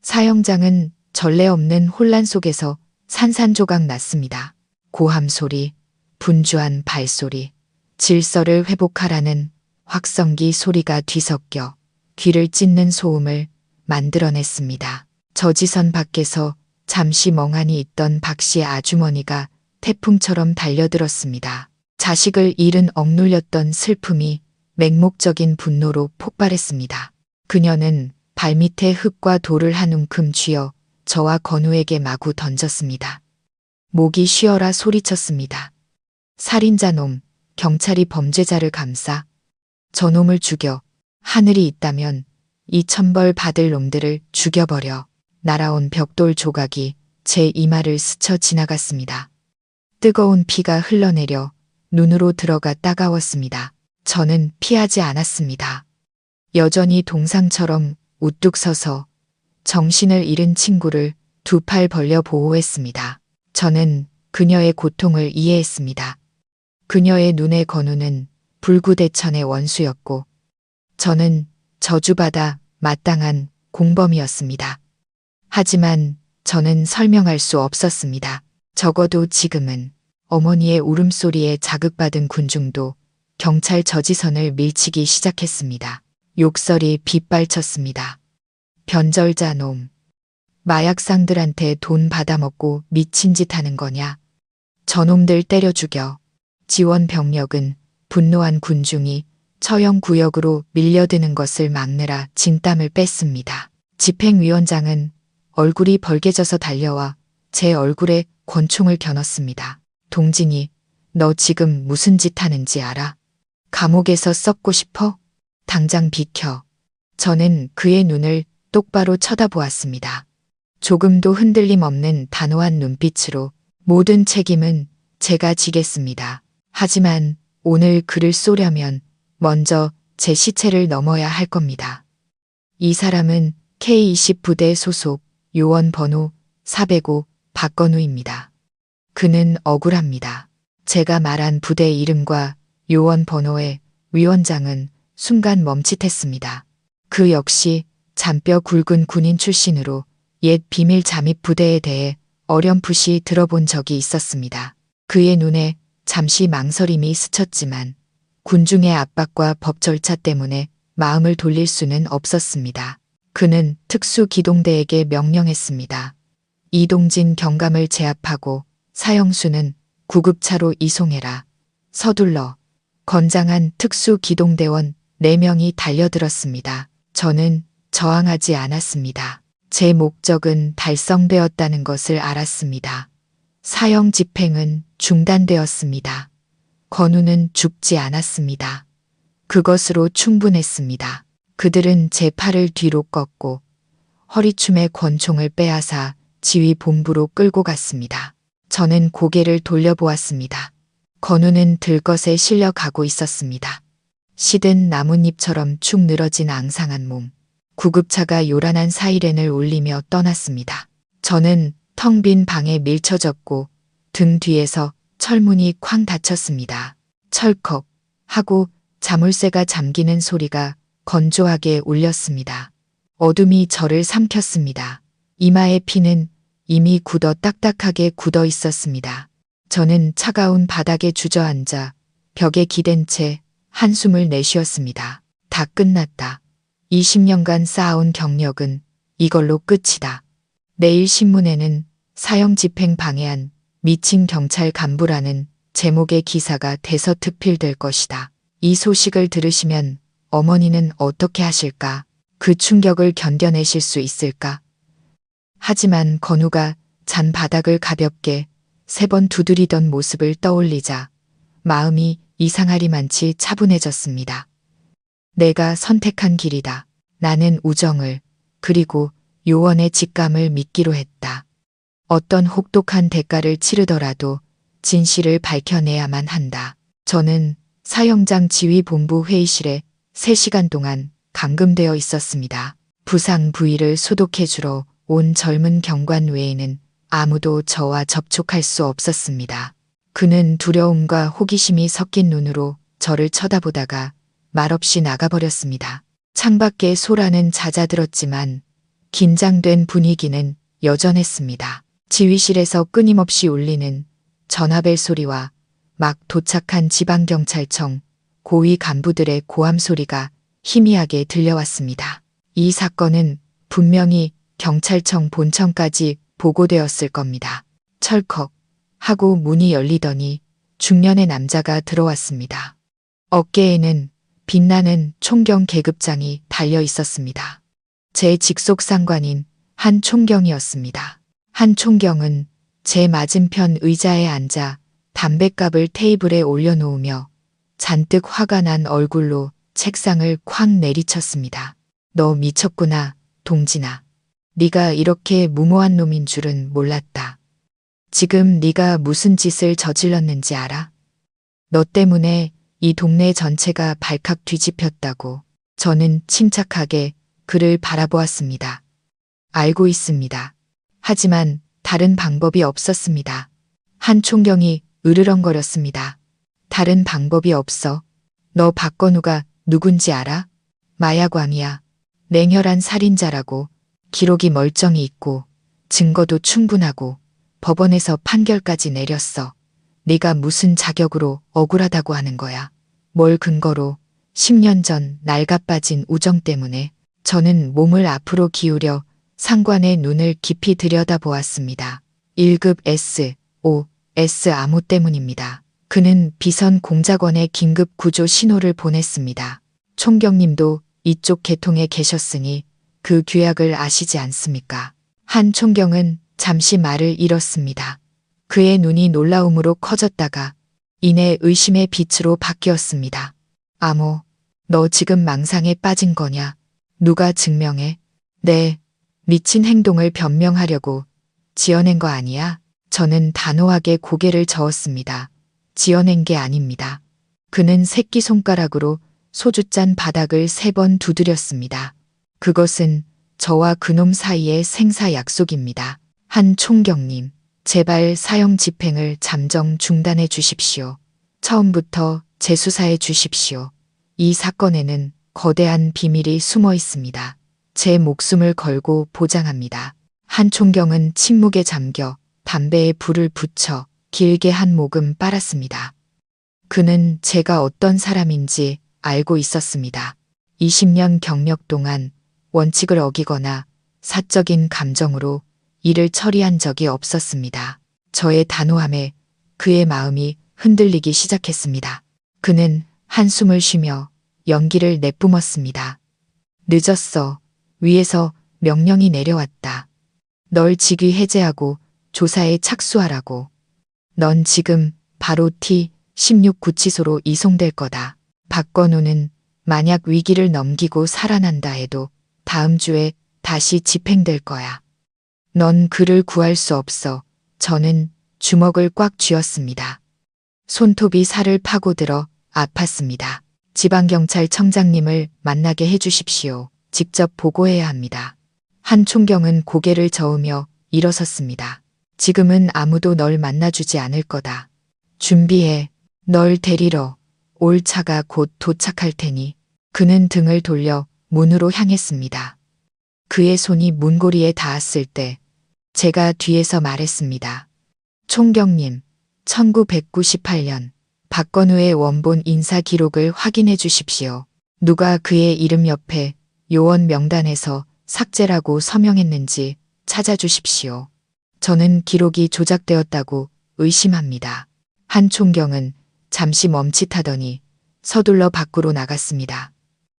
사형장은 전례 없는 혼란 속에서 산산조각 났습니다. 고함 소리, 분주한 발소리, 질서를 회복하라는 확성기 소리가 뒤섞여 귀를 찢는 소음을 만들어냈습니다. 저지선 밖에서 잠시 멍하니 있던 박 씨의 아주머니가 태풍처럼 달려들었습니다. 자식을 잃은 억눌렸던 슬픔이 맹목적인 분노로 폭발했습니다. 그녀는 발밑에 흙과 돌을 한 움큼 쥐어 저와 건우에게 마구 던졌습니다. 목이 쉬어라 소리쳤습니다. 살인자 놈, 경찰이 범죄자를 감싸 저놈을 죽여. 하늘이 있다면 이 천벌 받을 놈들을 죽여버려. 날아온 벽돌 조각이 제 이마를 스쳐 지나갔습니다. 뜨거운 피가 흘러내려 눈으로 들어가 따가웠습니다. 저는 피하지 않았습니다. 여전히 동상처럼 우뚝 서서 정신을 잃은 친구를 두 팔 벌려 보호했습니다. 저는 그녀의 고통을 이해했습니다. 그녀의 눈에 건우는 불구대천의 원수였고 저는 저주받아 마땅한 공범이었습니다. 하지만 저는 설명할 수 없었습니다. 적어도 지금은 어머니의 울음소리에 자극받은 군중도 경찰 저지선을 밀치기 시작했습니다. 욕설이 빗발쳤습니다. 변절자 놈. 마약상들한테 돈 받아먹고 미친 짓 하는 거냐. 저놈들 때려 죽여. 지원 병력은 분노한 군중이 처형 구역으로 밀려드는 것을 막느라 진땀을 뺐습니다. 집행위원장은 얼굴이 벌개져서 달려와 제 얼굴에 권총을 겨눴습니다. 동진이, 너 지금 무슨 짓 하는지 알아? 감옥에서 썩고 싶어? 당장 비켜. 저는 그의 눈을 똑바로 쳐다보았습니다. 조금도 흔들림 없는 단호한 눈빛으로 모든 책임은 제가 지겠습니다. 하지만 오늘 그를 쏘려면 먼저 제 시체를 넘어야 할 겁니다. 이 사람은 K20 부대 소속 요원 번호 405 박건우입니다. 그는 억울합니다. 제가 말한 부대 이름과 요원 번호의 위원장은 순간 멈칫했습니다. 그 역시 잔뼈 굵은 군인 출신으로 옛 비밀 잠입 부대에 대해 어렴풋이 들어본 적이 있었습니다. 그의 눈에 잠시 망설임이 스쳤지만 군중의 압박과 법 절차 때문에 마음을 돌릴 수는 없었습니다. 그는 특수기동대에게 명령했습니다. 이동진 경감을 제압하고 사형수는 구급차로 이송해라. 서둘러. 건장한 특수기동대원 4명이 달려들었습니다. 저는 저항하지 않았습니다. 제 목적은 달성되었다는 것을 알았습니다. 사형 집행은 중단되었습니다. 건우는 죽지 않았습니다. 그것으로 충분했습니다. 그들은 제 팔을 뒤로 꺾고 허리춤에 권총을 빼앗아 지휘본부로 끌고 갔습니다. 저는 고개를 돌려보았습니다. 건우는 들것에 실려 가고 있었습니다. 시든 나뭇잎처럼 축 늘어진 앙상한 몸. 구급차가 요란한 사이렌을 울리며 떠났습니다. 저는 텅 빈 방에 밀쳐졌고 등 뒤에서 철문이 쾅 닫혔습니다. 철컥 하고 자물쇠가 잠기는 소리가 건조하게 울렸습니다. 어둠이 저를 삼켰습니다. 이마의 피는 이미 굳어 딱딱하게 굳어 있었습니다. 저는 차가운 바닥에 주저앉아 벽에 기댄 채 한숨을 내쉬었습니다. 다 끝났다. 20년간 쌓아온 경력은 이걸로 끝이다. 내일 신문에는 사형 집행 방해한 미친 경찰 간부라는 제목의 기사가 대서특필될 것이다. 이 소식을 들으시면 어머니는 어떻게 하실까? 그 충격을 견뎌내실 수 있을까? 하지만 건우가 잔 바닥을 가볍게 3번 두드리던 모습을 떠올리자 마음이 이상하리만치 차분해졌습니다. 내가 선택한 길이다. 나는 우정을 그리고 요원의 직감을 믿기로 했다. 어떤 혹독한 대가를 치르더라도 진실을 밝혀내야만 한다. 저는 사형장 지휘본부 회의실에 3시간 동안 감금되어 있었습니다. 부상 부위를 소독해주러 온 젊은 경관 외에는 아무도 저와 접촉할 수 없었습니다. 그는 두려움과 호기심이 섞인 눈으로 저를 쳐다보다가 말없이 나가버렸습니다. 창밖의 소라는 잦아들었지만 긴장된 분위기는 여전했습니다. 지휘실에서 끊임없이 울리는 전화벨 소리와 막 도착한 지방경찰청 고위 간부들의 고함 소리가 희미하게 들려왔습니다. 이 사건은 분명히 경찰청 본청까지 보고되었을 겁니다. 철컥 하고 문이 열리더니 중년의 남자가 들어왔습니다. 어깨에는 빛나는 총경 계급장이 달려 있었습니다. 제 직속 상관인 한 총경이었습니다. 한 총경은 제 맞은편 의자에 앉아 담뱃갑을 테이블에 올려놓으며 잔뜩 화가 난 얼굴로 책상을 쾅 내리쳤습니다. 너 미쳤구나, 동진아. 네가 이렇게 무모한 놈인 줄은 몰랐다. 지금 네가 무슨 짓을 저질렀는지 알아? 너 때문에 이 동네 전체가 발칵 뒤집혔다고. 저는 침착하게 그를 바라보았습니다. 알고 있습니다. 하지만 다른 방법이 없었습니다. 한 총경이 으르렁거렸습니다. 다른 방법이 없어. 너 박건우가 누군지 알아? 마약왕이야. 냉혈한 살인자라고. 기록이 멀쩡히 있고 증거도 충분하고 법원에서 판결까지 내렸어. 네가 무슨 자격으로 억울하다고 하는 거야? 뭘 근거로? 10년 전 낡아빠진 우정 때문에. 저는 몸을 앞으로 기울여 상관의 눈을 깊이 들여다보았습니다. 1급 S, O, S 암호 때문입니다. 그는 비선 공작원에 긴급 구조 신호를 보냈습니다. 총경님도 이쪽 계통에 계셨으니 그 규약을 아시지 않습니까? 한 총경은 잠시 말을 잃었습니다. 그의 눈이 놀라움으로 커졌다가 이내 의심의 빛으로 바뀌었습니다. 암호, 너 지금 망상에 빠진 거냐? 누가 증명해? 네, 미친 행동을 변명하려고 지어낸 거 아니야? 저는 단호하게 고개를 저었습니다. 지어낸 게 아닙니다. 그는 새끼손가락으로 소주잔 바닥을 3번 두드렸습니다. 그것은 저와 그놈 사이의 생사 약속입니다. 한 총경님, 제발 사형 집행을 잠정 중단해 주십시오. 처음부터 재수사해 주십시오. 이 사건에는 거대한 비밀이 숨어 있습니다. 제 목숨을 걸고 보장합니다. 한 총경은 침묵에 잠겨 담배에 불을 붙여 길게 한 모금 빨았습니다. 그는 제가 어떤 사람인지 알고 있었습니다. 20년 경력 동안 원칙을 어기거나 사적인 감정으로 일을 처리한 적이 없었습니다. 저의 단호함에 그의 마음이 흔들리기 시작했습니다. 그는 한숨을 쉬며 연기를 내뿜었습니다. 늦었어. 위에서 명령이 내려왔다. 널 직위 해제하고 조사에 착수하라고. 넌 지금 바로 T16 구치소로 이송될 거다. 박건우는 만약 위기를 넘기고 살아난다 해도 다음 주에 다시 집행될 거야. 넌 그를 구할 수 없어. 저는 주먹을 꽉 쥐었습니다. 손톱이 살을 파고들어 아팠습니다. 지방경찰청장님을 만나게 해주십시오. 직접 보고해야 합니다. 한 총경은 고개를 저으며 일어섰습니다. 지금은 아무도 널 만나주지 않을 거다. 준비해. 널 데리러 올 차가 곧 도착할 테니. 그는 등을 돌려 문으로 향했습니다. 그의 손이 문고리에 닿았을 때 제가 뒤에서 말했습니다. 총경님, 1998년 박건우의 원본 인사 기록을 확인해 주십시오. 누가 그의 이름 옆에 요원 명단에서 삭제라고 서명했는지 찾아주십시오. 저는 기록이 조작되었다고 의심합니다. 한 총경은 잠시 멈칫하더니 서둘러 밖으로 나갔습니다.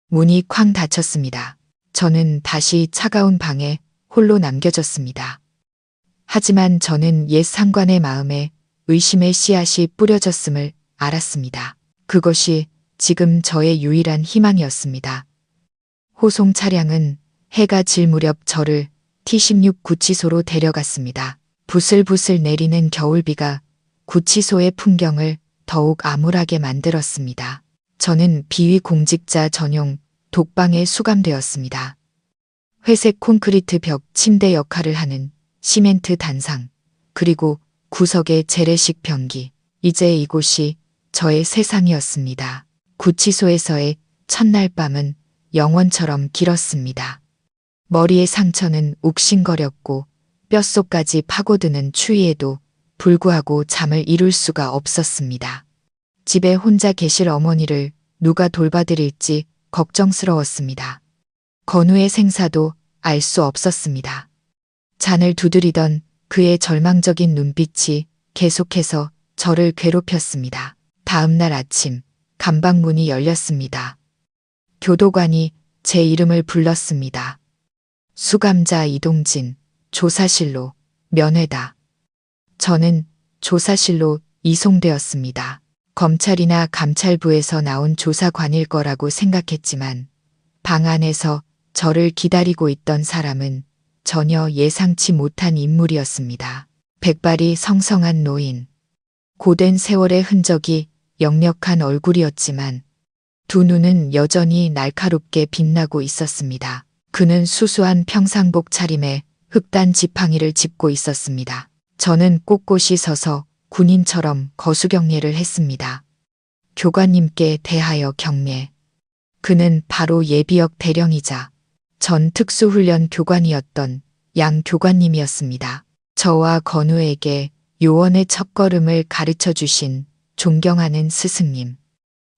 문이 쾅 닫혔습니다. 저는 다시 차가운 방에 홀로 남겨졌습니다. 하지만 저는 옛 상관의 마음에 의심의 씨앗이 뿌려졌음을 알았습니다. 그것이 지금 저의 유일한 희망이었습니다. 호송 차량은 해가 질 무렵 저를 T16 구치소로 데려갔습니다. 부슬부슬 내리는 겨울비가 구치소의 풍경을 더욱 암울하게 만들었습니다. 저는 비위 공직자 전용 독방에 수감되었습니다. 회색 콘크리트 벽 침대 역할을 하는 시멘트 단상, 그리고 구석의 재래식 변기. 이제 이곳이 저의 세상이었습니다. 구치소에서의 첫날 밤은 영원처럼 길었습니다. 머리의 상처는 욱신거렸고 뼛속까지 파고드는 추위에도 불구하고 잠을 이룰 수가 없었습니다. 집에 혼자 계실 어머니를 누가 돌봐드릴지 걱정스러웠습니다. 건우의 생사도 알 수 없었습니다. 잔을 두드리던 그의 절망적인 눈빛이 계속해서 저를 괴롭혔습니다. 다음 날 아침 감방문이 열렸습니다. 교도관이 제 이름을 불렀습니다. 수감자 이동진, 조사실로 면회다. 저는 조사실로 이송되었습니다. 검찰이나 감찰부에서 나온 조사관일 거라고 생각했지만 방 안에서 저를 기다리고 있던 사람은 전혀 예상치 못한 인물이었습니다. 백발이 성성한 노인. 고된 세월의 흔적이 역력한 얼굴이었지만 두 눈은 여전히 날카롭게 빛나고 있었습니다. 그는 수수한 평상복 차림에 흑단 지팡이를 짚고 있었습니다. 저는 꼿꼿이 서서 군인처럼 거수경례를 했습니다. 교관님께 대하여 경례. 그는 바로 예비역 대령이자 전 특수훈련 교관이었던 양 교관님이었습니다. 저와 건우에게 요원의 첫걸음을 가르쳐 주신 존경하는 스승님.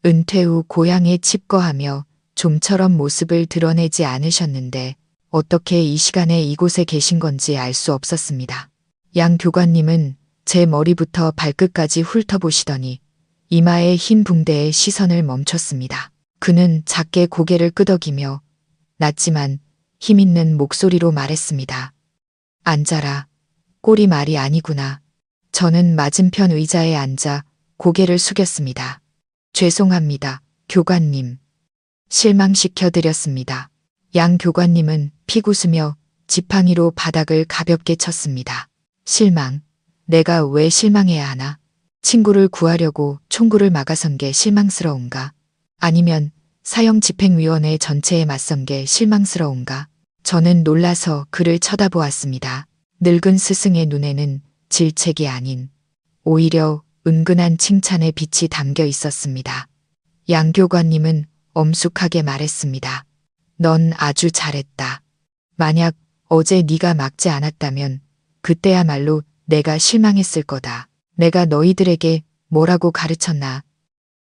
은퇴 후 고향에 칩거하며 좀처럼 모습을 드러내지 않으셨는데 어떻게 이 시간에 이곳에 계신 건지 알 수 없었습니다. 양 교관님은 제 머리부터 발끝까지 훑어보시더니 이마에 흰 붕대에 시선을 멈췄습니다. 그는 작게 고개를 끄덕이며 낮지만 힘있는 목소리로 말했습니다. 앉아라. 꼴이 말이 아니구나. 저는 맞은편 의자에 앉아 고개를 숙였습니다. 죄송합니다, 교관님. 실망시켜드렸습니다. 양 교관님은 피구으며 지팡이로 바닥을 가볍게 쳤습니다. 실망. 내가 왜 실망해야 하나? 친구를 구하려고 총구를 막아선 게 실망스러운가? 아니면 사형집행위원회 전체에 맞선 게 실망스러운가? 저는 놀라서 그를 쳐다보았습니다. 늙은 스승의 눈에는 질책이 아닌 오히려 은근한 칭찬의 빛이 담겨 있었습니다. 양 교관님은 엄숙하게 말했습니다. 넌 아주 잘했다. 만약 어제 네가 막지 않았다면 그때야말로 내가 실망했을 거다. 내가 너희들에게 뭐라고 가르쳤나?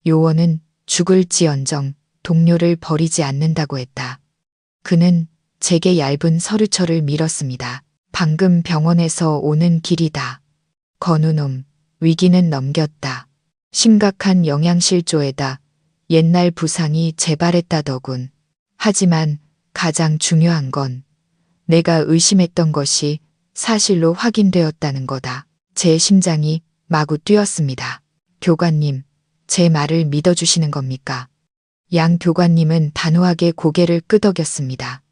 요원은 죽을지언정 동료를 버리지 않는다고 했다. 그는 제게 얇은 서류철을 밀었습니다. 방금 병원에서 오는 길이다. 건우놈, 위기는 넘겼다. 심각한 영양실조에다 옛날 부상이 재발했다더군. 하지만 가장 중요한 건 내가 의심했던 것이 사실로 확인되었다는 거다. 제 심장이 마구 뛰었습니다. 교관님, 제 말을 믿어주시는 겁니까? 양 교관님은 단호하게 고개를 끄덕였습니다.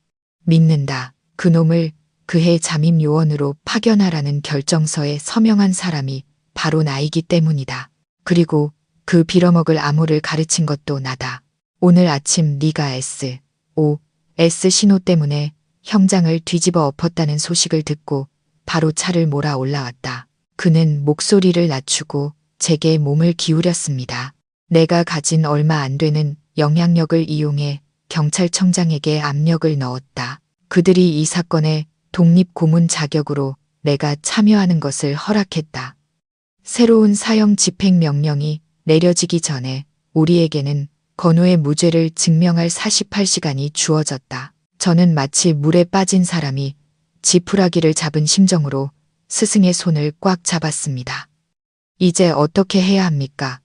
믿는다. 그놈을 그해 잠입 요원으로 파견하라는 결정서에 서명한 사람이 바로 나이기 때문이다. 그리고 그 빌어먹을 암호를 가르친 것도 나다. 오늘 아침 네가 S 신호 때문에 형장을 뒤집어 엎었다는 소식을 듣고 바로 차를 몰아 올라왔다. 그는 목소리를 낮추고 제게 몸을 기울였습니다. 내가 가진 얼마 안 되는 영향력을 이용해 경찰청장에게 압력을 넣었다. 그들이 이 사건의 독립고문 자격으로 내가 참여하는 것을 허락했다. 새로운 사형 집행명령이 내려지기 전에 우리에게는 건우의 무죄를 증명할 48시간이 주어졌다. 저는 마치 물에 빠진 사람이 지푸라기를 잡은 심정으로 스승의 손을 꽉 잡았습니다. 이제 어떻게 해야 합니까?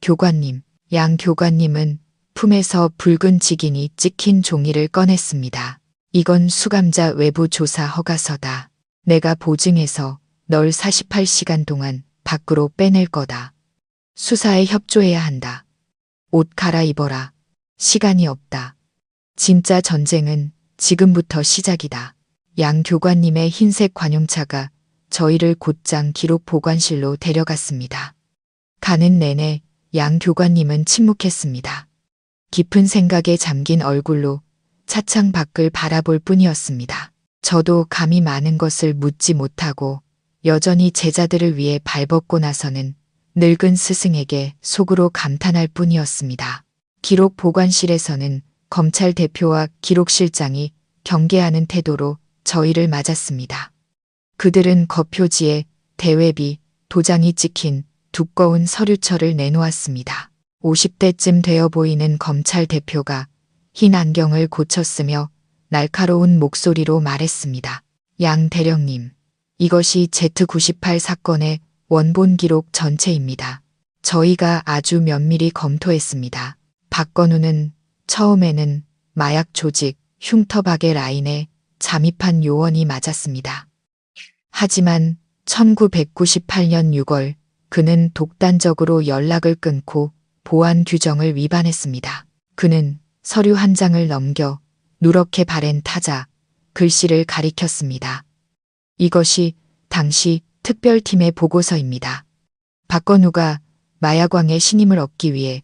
교관님, 양 교관님은 품에서 붉은 직인이 찍힌 종이를 꺼냈습니다. 이건 수감자 외부 조사 허가서다. 내가 보증해서 널 48시간 동안 밖으로 빼낼 거다. 수사에 협조해야 한다. 옷 갈아입어라. 시간이 없다. 진짜 전쟁은 지금부터 시작이다. 양 교관님의 흰색 관용차가 저희를 곧장 기록 보관실로 데려갔습니다. 가는 내내 양 교관님은 침묵했습니다. 깊은 생각에 잠긴 얼굴로 차창 밖을 바라볼 뿐이었습니다. 저도 감히 많은 것을 묻지 못하고 여전히 제자들을 위해 발벗고 나서는 늙은 스승에게 속으로 감탄할 뿐이었습니다. 기록 보관실에서는 검찰 대표와 기록실장이 경계하는 태도로 저희를 맞았습니다. 그들은 거표지에 대회비, 도장이 찍힌 두꺼운 서류철을 내놓았습니다. 50대쯤 되어 보이는 검찰 대표가 흰 안경을 고쳤으며 날카로운 목소리로 말했습니다. 양 대령님, 이것이 Z98 사건의 원본 기록 전체입니다. 저희가 아주 면밀히 검토했습니다. 박건우는 처음에는 마약 조직 흉터박의 라인에 잠입한 요원이 맞았습니다. 하지만 1998년 6월 그는 독단적으로 연락을 끊고 보안 규정을 위반했습니다. 그는 서류 한 장을 넘겨 누렇게 바랜 타자, 글씨를 가리켰습니다. 이것이 당시 특별팀의 보고서입니다. 박건우가 마약왕의 신임을 얻기 위해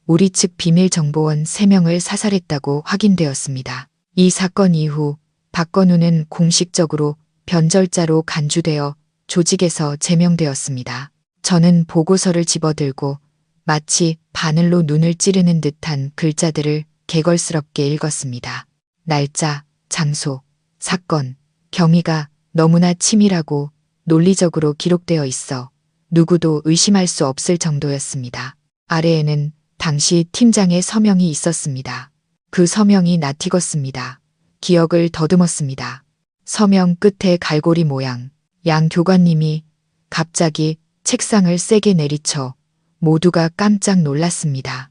우리 측 비밀정보원 3명을 사살했다고 확인되었습니다. 이 사건 이후 박건우는 공식적으로 변절자로 간주되어 조직에서 제명되었습니다. 저는 보고서를 집어들고 마치 바늘로 눈을 찌르는 듯한 글자들을 개걸스럽게 읽었습니다. 날짜, 장소, 사건, 경위가 너무나 치밀하고 논리적으로 기록되어 있어 누구도 의심할 수 없을 정도였습니다. 아래에는 당시 팀장의 서명이 있었습니다. 그 서명이 낯익었습니다. 기억을 더듬었습니다. 서명 끝에 갈고리 모양, 양 교관님이 갑자기 책상을 세게 내리쳐 모두가 깜짝 놀랐습니다.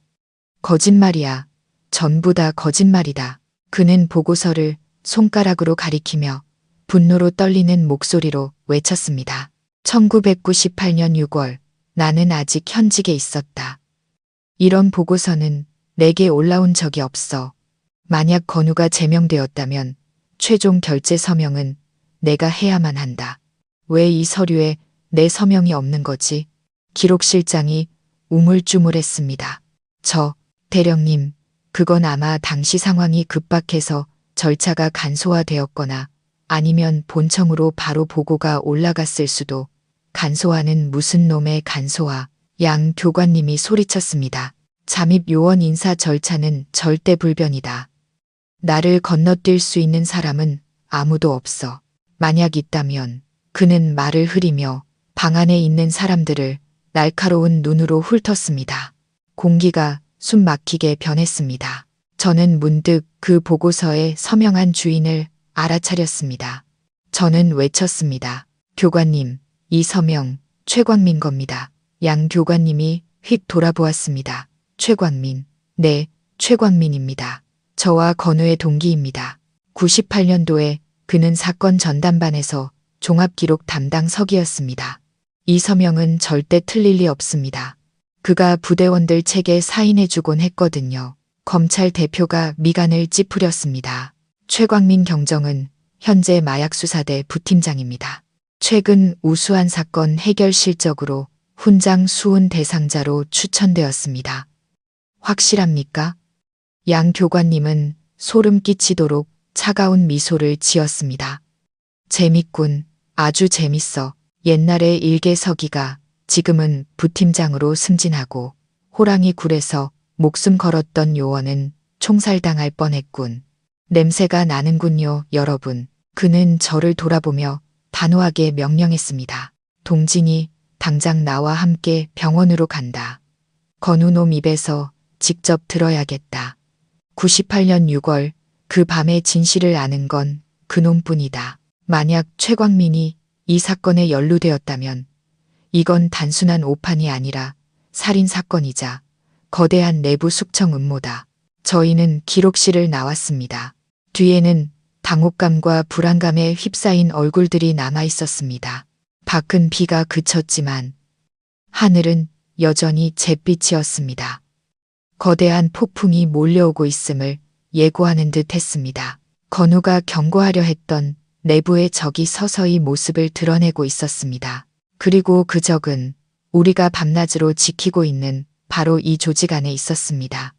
거짓말이야. 전부 다 거짓말이다. 그는 보고서를 손가락으로 가리키며 분노로 떨리는 목소리로 외쳤습니다. 1998년 6월 나는 아직 현직에 있었다. 이런 보고서는 내게 올라온 적이 없어. 만약 건우가 제명되었다면 최종 결재 서명은 내가 해야만 한다. 왜 이 서류에 내 서명이 없는 거지? 기록실장이 우물쭈물했습니다. 대령님, 그건 아마 당시 상황이 급박해서 절차가 간소화되었거나 아니면 본청으로 바로 보고가 올라갔을 수도. 간소화는 무슨 놈의 간소화? 양 교관님이 소리쳤습니다. 잠입 요원 인사 절차는 절대 불변이다. 나를 건너뛸 수 있는 사람은 아무도 없어. 만약 있다면 그는 말을 흐리며 방 안에 있는 사람들을 날카로운 눈으로 훑었습니다. 공기가 숨 막히게 변했습니다. 저는 문득 그 보고서에 서명한 주인을 알아차렸습니다. 저는 외쳤습니다. 교관님, 이 서명 최광민 겁니다. 양 교관님이 휙 돌아보았습니다. 최광민. 네, 최광민입니다. 저와 건우의 동기입니다. 98년도에 그는 사건 전담반에서 종합기록 담당 서기였습니다. 이 서명은 절대 틀릴 리 없습니다. 그가 부대원들 책에 사인해주곤 했거든요. 검찰 대표가 미간을 찌푸렸습니다. 최광민 경정은 현재 마약수사대 부팀장입니다. 최근 우수한 사건 해결 실적으로 훈장 수훈 대상자로 추천되었습니다. 확실합니까? 양 교관님은 소름 끼치도록 차가운 미소를 지었습니다. 재밌군. 아주 재밌어. 옛날에 일개 서기가 지금은 부팀장으로 승진하고 호랑이 굴에서 목숨 걸었던 요원은 총살당할 뻔했군. 냄새가 나는군요, 여러분. 그는 저를 돌아보며 단호하게 명령했습니다. 동진이 당장 나와 함께 병원으로 간다. 건우놈 입에서 직접 들어야겠다. 98년 6월 그 밤의 진실을 아는 건 그놈뿐이다. 만약 최광민이 이 사건에 연루되었다면 이건 단순한 오판이 아니라 살인 사건이자 거대한 내부 숙청 음모다. 저희는 기록실을 나왔습니다. 뒤에는 당혹감과 불안감에 휩싸인 얼굴들이 남아 있었습니다. 밖은 비가 그쳤지만 하늘은 여전히 잿빛이었습니다. 거대한 폭풍이 몰려오고 있음을 예고하는 듯 했습니다. 건우가 경고하려 했던 내부의 적이 서서히 모습을 드러내고 있었습니다. 그리고 그 적은 우리가 밤낮으로 지키고 있는 바로 이 조직 안에 있었습니다.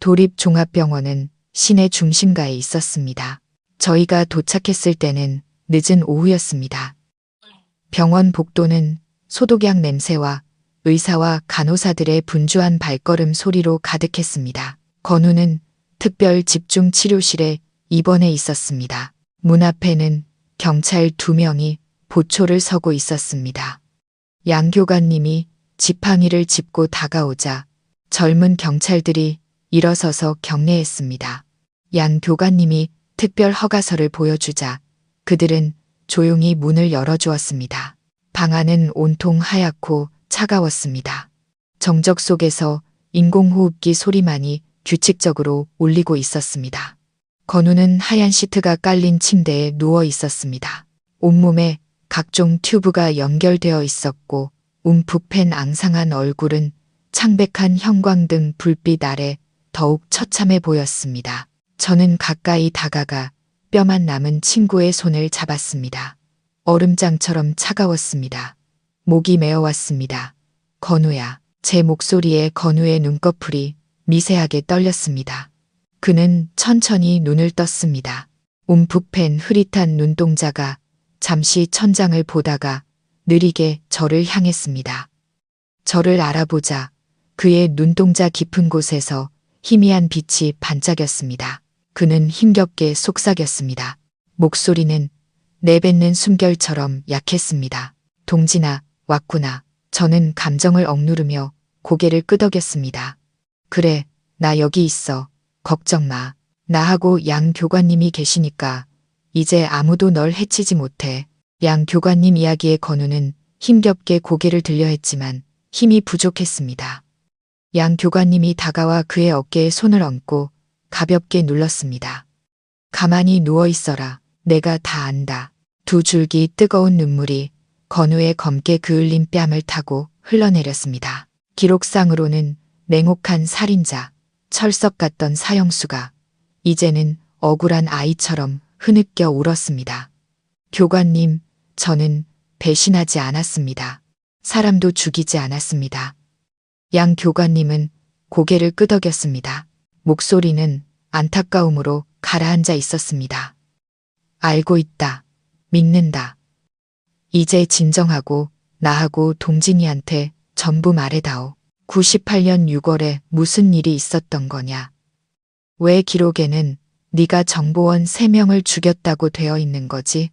도립종합병원은 시내 중심가에 있었습니다. 저희가 도착했을 때는 늦은 오후였습니다. 병원 복도는 소독약 냄새와 의사와 간호사들의 분주한 발걸음 소리로 가득했습니다. 건우는 특별 집중 치료실에 입원해 있었습니다. 문 앞에는 경찰 2명이 보초를 서고 있었습니다. 양 교관님이 지팡이를 짚고 다가오자 젊은 경찰들이 일어서서 경례했습니다. 양 교관님이 특별 허가서를 보여주자 그들은 조용히 문을 열어주었습니다. 방 안은 온통 하얗고 차가웠습니다. 정적 속에서 인공호흡기 소리만이 규칙적으로 울리고 있었습니다. 건우는 하얀 시트가 깔린 침대에 누워 있었습니다. 온몸에 각종 튜브가 연결되어 있었고 움푹 팬 앙상한 얼굴은 창백한 형광등 불빛 아래 더욱 처참해 보였습니다. 저는 가까이 다가가 뼈만 남은 친구의 손을 잡았습니다. 얼음장처럼 차가웠습니다. 목이 메어왔습니다. 건우야. 제 목소리에 건우의 눈꺼풀이 미세하게 떨렸습니다. 그는 천천히 눈을 떴습니다. 움푹 팬 흐릿한 눈동자가 잠시 천장을 보다가 느리게 저를 향했습니다. 저를 알아보자 그의 눈동자 깊은 곳에서 희미한 빛이 반짝였습니다. 그는 힘겹게 속삭였습니다. 목소리는 내뱉는 숨결처럼 약했습니다. 동진아, 왔구나. 저는 감정을 억누르며 고개를 끄덕였습니다. 그래, 나 여기 있어. 걱정 마. 나하고 양 교관님이 계시니까 이제 아무도 널 해치지 못해. 양 교관님 이야기에 건우는 힘겹게 고개를 들려 했지만 힘이 부족했습니다. 양 교관님이 다가와 그의 어깨에 손을 얹고 가볍게 눌렀습니다. 가만히 누워 있어라. 내가 다 안다. 두 줄기 뜨거운 눈물이 건우의 검게 그을린 뺨을 타고 흘러내렸습니다. 기록상으로는 냉혹한 살인자, 철석 같던 사형수가 이제는 억울한 아이처럼 흐느껴 울었습니다. 교관님, 저는 배신하지 않았습니다. 사람도 죽이지 않았습니다. 양 교관님은 고개를 끄덕였습니다. 목소리는 안타까움으로 가라앉아 있었습니다. 알고 있다. 믿는다. 이제 진정하고 나하고 동진이한테 전부 말해다오. 98년 6월에 무슨 일이 있었던 거냐? 왜 기록에는 네가 정보원 3명을 죽였다고 되어 있는 거지?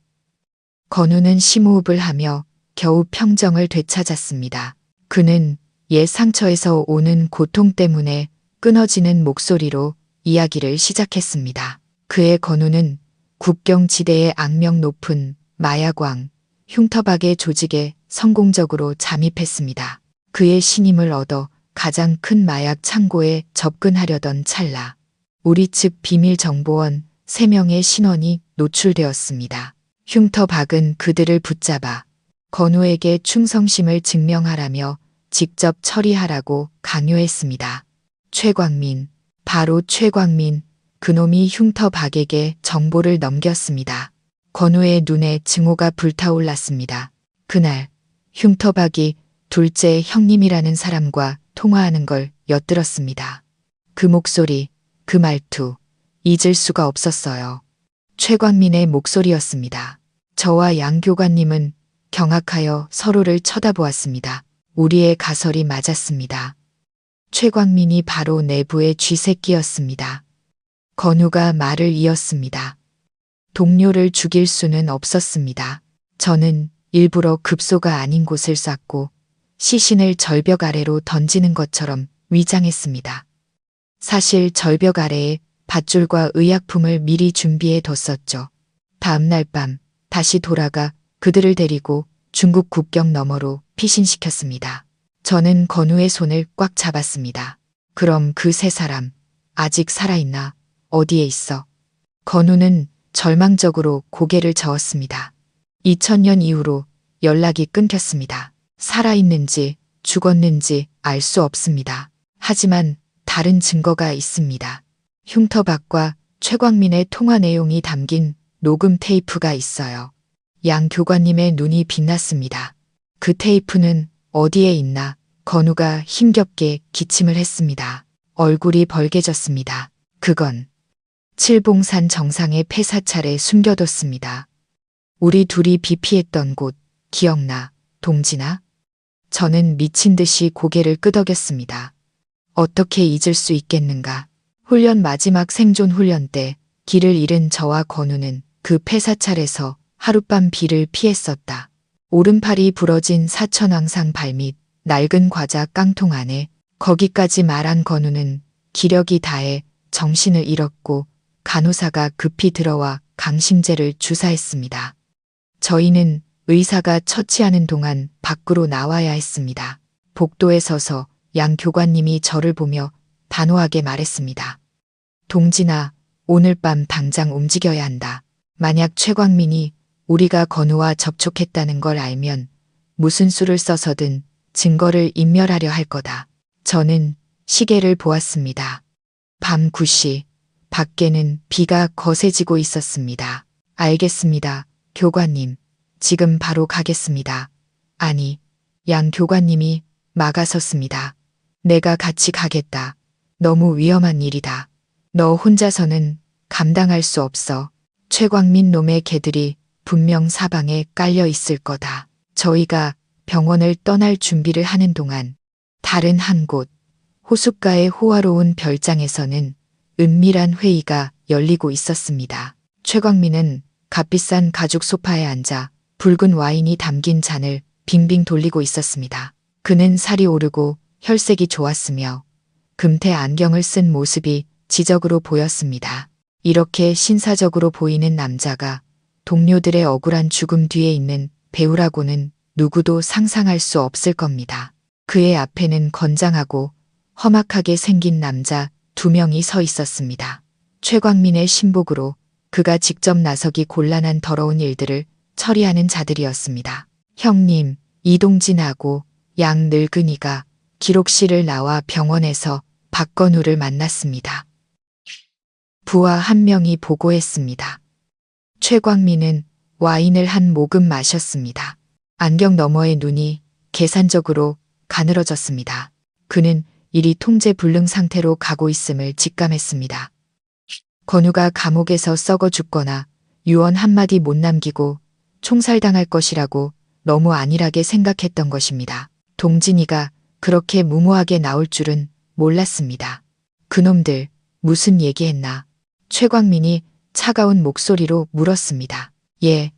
건우는 심호흡을 하며 겨우 평정을 되찾았습니다. 그는 옛 상처에서 오는 고통 때문에 끊어지는 목소리로 이야기를 시작했습니다. 그의 건우는 국경지대의 악명 높은 마약왕 흉터박의 조직의 성공적으로 잠입했습니다. 그의 신임을 얻어 가장 큰 마약 창고에 접근하려던 찰나 우리 측 비밀정보원 3명의 신원이 노출되었습니다. 흉터박은 그들을 붙잡아 건우에게 충성심을 증명하라며 직접 처리하라고 강요했습니다. 최광민, 바로 최광민, 그놈이 흉터박에게 정보를 넘겼습니다. 건우의 눈에 증오가 불타올랐습니다. 그날 흉터박이 둘째 형님이라는 사람과 통화하는 걸 엿들었습니다. 그 목소리, 그 말투, 잊을 수가 없었어요. 최광민의 목소리였습니다. 저와 양 교관님은 경악하여 서로를 쳐다보았습니다. 우리의 가설이 맞았습니다. 최광민이 바로 내부의 쥐새끼였습니다. 건우가 말을 이었습니다. 동료를 죽일 수는 없었습니다. 저는 일부러 급소가 아닌 곳을 쐈고 시신을 절벽 아래로 던지는 것처럼 위장했습니다. 사실 절벽 아래에 밧줄과 의약품을 미리 준비해 뒀었죠. 다음날 밤 다시 돌아가 그들을 데리고 중국 국경 너머로 피신시켰습니다. 저는 건우의 손을 꽉 잡았습니다. 그럼 그 3사람 아직 살아있나? 어디에 있어? 건우는 절망적으로 고개를 저었습니다. 2000년 이후로 연락이 끊겼습니다. 살아있는지 죽었는지 알 수 없습니다. 하지만 다른 증거가 있습니다. 흉터박과 최광민의 통화 내용이 담긴 녹음 테이프가 있어요. 양 교관님의 눈이 빛났습니다. 그 테이프는 어디에 있나? 건우가 힘겹게 기침을 했습니다. 얼굴이 벌개졌습니다. 그건 칠봉산 정상의 폐사찰에 숨겨뒀습니다. 우리 둘이 비피했던 곳 기억나, 동진아? 저는 미친 듯이 고개를 끄덕였습니다. 어떻게 잊을 수 있겠는가? 훈련 마지막 생존 훈련 때 길을 잃은 저와 건우는 그 폐사찰에서 하룻밤 비를 피했었다. 오른팔이 부러진 사천왕상 발밑 낡은 과자 깡통 안에 거기까지 말한 건우는 기력이 다해 정신을 잃었고 간호사가 급히 들어와 강심제를 주사했습니다. 저희는 의사가 처치하는 동안 밖으로 나와야 했습니다. 복도에 서서 양 교관님이 저를 보며 단호하게 말했습니다. 동진아, 오늘 밤 당장 움직여야 한다. 만약 최광민이 우리가 건우와 접촉했다는 걸 알면 무슨 수를 써서든 증거를 인멸하려 할 거다. 저는 시계를 보았습니다. 밤 9시, 밖에는 비가 거세지고 있었습니다. 알겠습니다, 교관님. 지금 바로 가겠습니다. 아니, 양 교관님이 막아섰습니다. 내가 같이 가겠다. 너무 위험한 일이다. 너 혼자서는 감당할 수 없어. 최광민 놈의 개들이 분명 사방에 깔려 있을 거다. 저희가 병원을 떠날 준비를 하는 동안 다른 한 곳, 호숫가의 호화로운 별장에서는 은밀한 회의가 열리고 있었습니다. 최광민은 값비싼 가죽 소파에 앉아 붉은 와인이 담긴 잔을 빙빙 돌리고 있었습니다. 그는 살이 오르고 혈색이 좋았으며 금태 안경을 쓴 모습이 지적으로 보였습니다. 이렇게 신사적으로 보이는 남자가 동료들의 억울한 죽음 뒤에 있는 배우라고는 누구도 상상할 수 없을 겁니다. 그의 앞에는 건장하고 험악하게 생긴 남자 2명이 서 있었습니다. 최광민의 신복으로 그가 직접 나서기 곤란한 더러운 일들을 처리하는 자들이었습니다. 형님, 이동진하고 양 늙은이가 기록실을 나와 병원에서 박건우를 만났습니다. 부하 한 명이 보고했습니다. 최광민은 와인을 한 모금 마셨습니다. 안경 너머의 눈이 계산적으로 가늘어졌습니다. 그는 일이 통제 불능 상태로 가고 있음을 직감했습니다. 건우가 감옥에서 썩어 죽거나 유언 한마디 못 남기고 총살당할 것이라고 너무 안일하게 생각했던 것입니다. 동진이가 그렇게 무모하게 나올 줄은 몰랐습니다. 그놈들 무슨 얘기했나? 최광민이 차가운 목소리로 물었습니다. 예,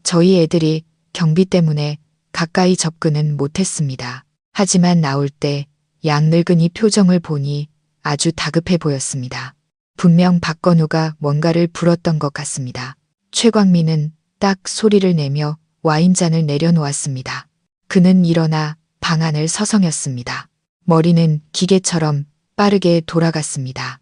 저희 애들이 경비 때문에 가까이 접근은 못했습니다. 하지만 나올 때 양 늙은이 표정을 보니 아주 다급해 보였습니다. 분명 박건우가 뭔가를 불었던 것 같습니다. 최광민은 딱 소리를 내며 와인잔을 내려놓았습니다. 그는 일어나 방 안을 서성였습니다. 머리는 기계처럼 빠르게 돌아갔습니다.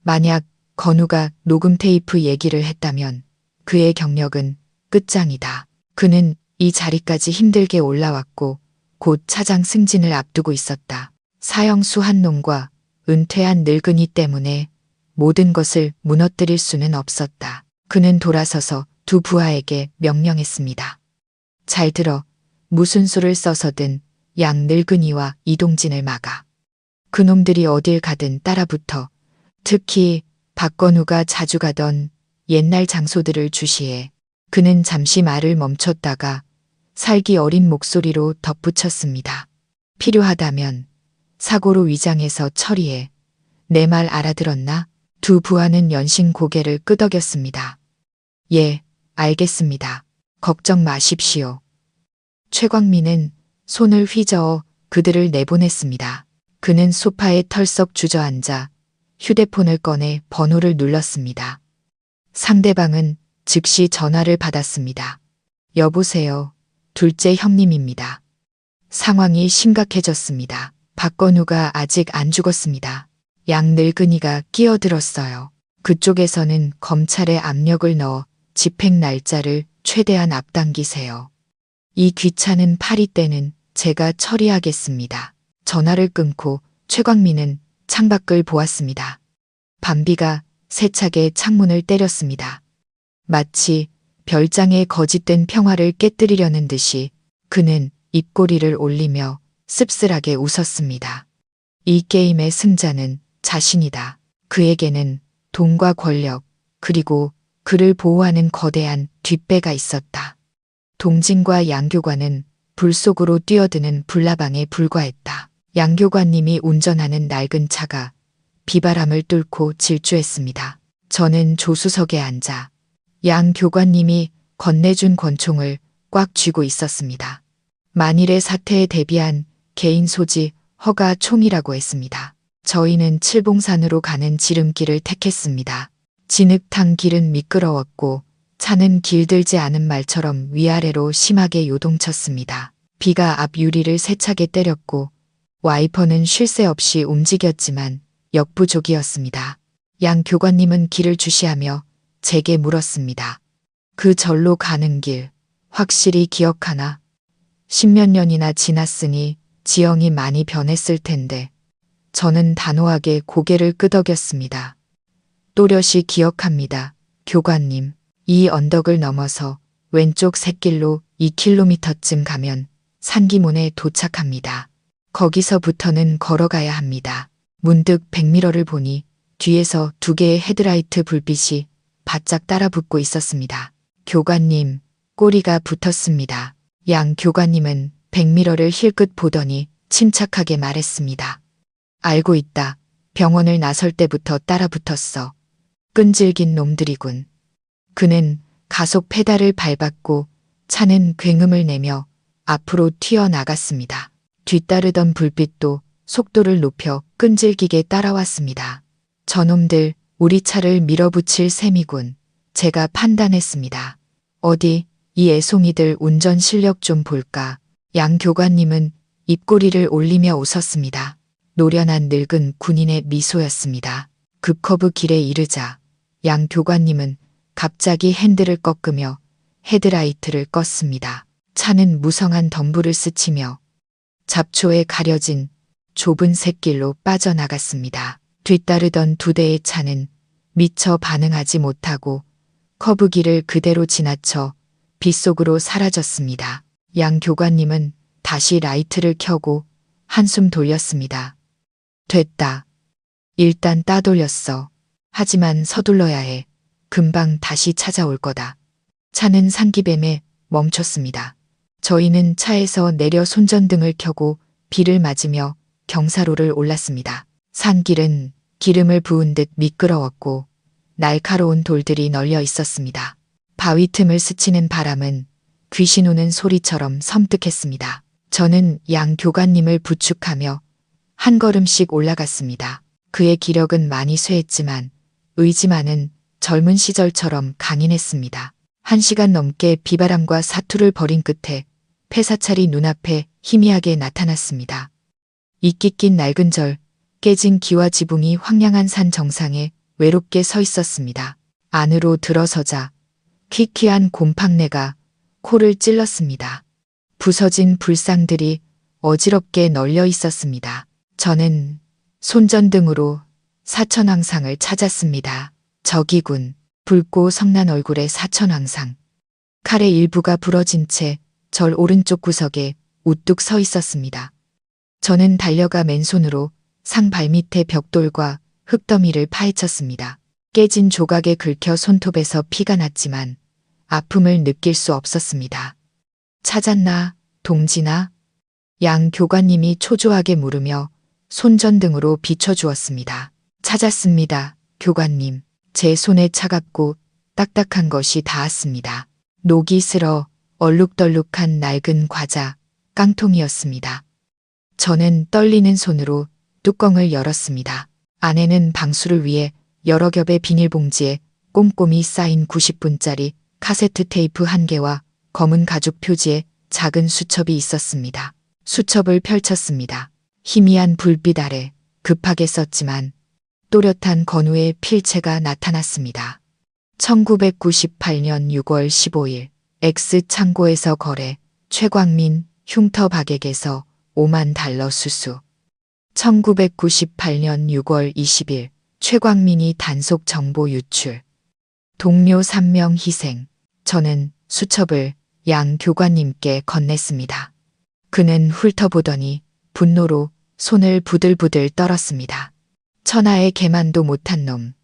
만약 건우가 녹음 테이프 얘기를 했다면 그의 경력은 끝장이다. 그는 이 자리까지 힘들게 올라왔고 곧 차장 승진을 앞두고 있었다. 사형수 한 놈과 은퇴한 늙은이 때문에 모든 것을 무너뜨릴 수는 없었다. 그는 돌아서서 두 부하에게 명령했습니다. 잘 들어. 무슨 수를 써서든 양 늙은이와 이동진을 막아. 그놈들이 어딜 가든 따라붙어. 특히 박건우가 자주 가던 옛날 장소들을 주시해. 그는 잠시 말을 멈췄다가 살기 어린 목소리로 덧붙였습니다. 필요하다면 사고로 위장해서 처리해. 내 말 알아들었나? 두 부하는 연신 고개를 끄덕였습니다. 예, 알겠습니다. 걱정 마십시오. 최광민은 손을 휘저어 그들을 내보냈습니다. 그는 소파에 털썩 주저앉아 휴대폰을 꺼내 번호를 눌렀습니다. 상대방은 즉시 전화를 받았습니다. 여보세요. 둘째 형님입니다. 상황이 심각해졌습니다. 박건우가 아직 안 죽었습니다. 양 늙은이가 끼어들었어요. 그쪽에서는 검찰에 압력을 넣어 집행 날짜를 최대한 앞당기세요. 이 귀찮은 파리 때는 제가 처리하겠습니다. 전화를 끊고 최광민은 창밖을 보았습니다. 밤비가 세차게 창문을 때렸습니다. 마치 별장의 거짓된 평화를 깨뜨리려는 듯이 그는 입꼬리를 올리며 씁쓸하게 웃었습니다. 이 게임의 승자는 자신이다. 그에게는 돈과 권력 그리고 그를 보호하는 거대한 뒷배가 있었다. 동진과 양교관은 불 속으로 뛰어드는 불나방에 불과했다. 양교관님이 운전하는 낡은 차가 비바람을 뚫고 질주했습니다. 저는 조수석에 앉아 양 교관님이 건네준 권총을 꽉 쥐고 있었습니다. 만일의 사태에 대비한 개인 소지 허가 총이라고 했습니다. 저희는 칠봉산으로 가는 지름길을 택했습니다. 진흙탕 길은 미끄러웠고 차는 길들지 않은 말처럼 위아래로 심하게 요동쳤습니다. 비가 앞 유리를 세차게 때렸고 와이퍼는 쉴 새 없이 움직였지만 역부족이었습니다. 양 교관님은 길을 주시하며 제게 물었습니다. 그 절로 가는 길 확실히 기억하나? 10몇 년이나 지났으니 지형이 많이 변했을 텐데 저는 단호하게 고개를 끄덕였습니다. 또렷이 기억합니다. 교관님. 이 언덕을 넘어서 왼쪽 샛길로 2km쯤 가면 산기문에 도착합니다. 거기서부터는 걸어가야 합니다. 문득 백미러를 보니 뒤에서 두 개의 헤드라이트 불빛이 바짝 따라붙고 있었습니다. 교관님, 꼬리가 붙었습니다. 양 교관님은 백미러를 힐끗 보더니 침착하게 말했습니다. 알고 있다. 병원을 나설 때부터 따라붙었어. 끈질긴 놈들이군. 그는 가속 페달을 밟았고 차는 굉음을 내며 앞으로 튀어나갔습니다. 뒤따르던 불빛도 속도를 높여 끈질기게 따라왔습니다. 저놈들 우리 차를 밀어붙일 셈이군. 제가 판단했습니다. 어디 이 애송이들 운전 실력 좀 볼까. 양 교관님은 입꼬리를 올리며 웃었습니다. 노련한 늙은 군인의 미소였습니다. 급커브 길에 이르자 양 교관님은 갑자기 핸들을 꺾으며 헤드라이트를 껐습니다. 차는 무성한 덤불을 스치며 잡초에 가려진 좁은 샛길로 빠져나갔습니다. 뒤따르던 두 대의 차는 미처 반응하지 못하고 커브길을 그대로 지나쳐 빗속으로 사라졌습니다. 양 교관님은 다시 라이트를 켜고 한숨 돌렸습니다. 됐다. 일단 따돌렸어. 하지만 서둘러야 해. 금방 다시 찾아올 거다. 차는 산기젬에 멈췄습니다. 저희는 차에서 내려 손전등을 켜고 비를 맞으며 경사로를 올랐습니다. 산길은 기름을 부은 듯 미끄러웠고 날카로운 돌들이 널려 있었습니다. 바위 틈을 스치는 바람은 귀신 우는 소리처럼 섬뜩했습니다. 저는 양 교관님을 부축하며 한 걸음씩 올라갔습니다. 그의 기력은 많이 쇠했지만 의지만은 젊은 시절처럼 강인했습니다. 1시간 넘게 비바람과 사투를 벌인 끝에 폐사찰이 눈앞에 희미하게 나타났습니다. 이끼 낀 낡은 절, 깨진 기와 지붕이 황량한 산 정상에 외롭게 서 있었습니다. 안으로 들어서자 퀴퀴한 곰팡내가 코를 찔렀습니다. 부서진 불상들이 어지럽게 널려 있었습니다. 저는 손전등으로 사천왕상을 찾았습니다. 저기군. 붉고 성난 얼굴의 사천왕상. 칼의 일부가 부러진 채 절 오른쪽 구석에 우뚝 서 있었습니다. 저는 달려가 맨손으로 상 발밑의 벽돌과 흙더미를 파헤쳤습니다. 깨진 조각에 긁혀 손톱에서 피가 났지만 아픔을 느낄 수 없었습니다. 찾았나, 동진아? 양 교관님이 초조하게 물으며 손전등으로 비춰주었습니다. 찾았습니다, 교관님. 제 손에 차갑고 딱딱한 것이 닿았습니다. 녹이 슬어 얼룩덜룩한 낡은 과자, 깡통이었습니다. 저는 떨리는 손으로 뚜껑을 열었습니다. 안에는 방수를 위해 여러 겹의 비닐봉지에 꼼꼼히 쌓인 90분짜리 카세트 테이프 1개와 검은 가죽 표지에 작은 수첩이 있었습니다. 수첩을 펼쳤습니다. 희미한 불빛 아래 급하게 썼지만 또렷한 건우의 필체가 나타났습니다. 1998년 6월 15일 X창고에서 거래, 최광민, 흉터 박액에서 $50,000 수수. 1998년 6월 20일 최광민이 단속 정보 유출. 동료 3명 희생. 저는 수첩을 양 교관님께 건넸습니다. 그는 훑어보더니 분노로 손을 부들부들 떨었습니다. 천하의 개만도 못한 놈.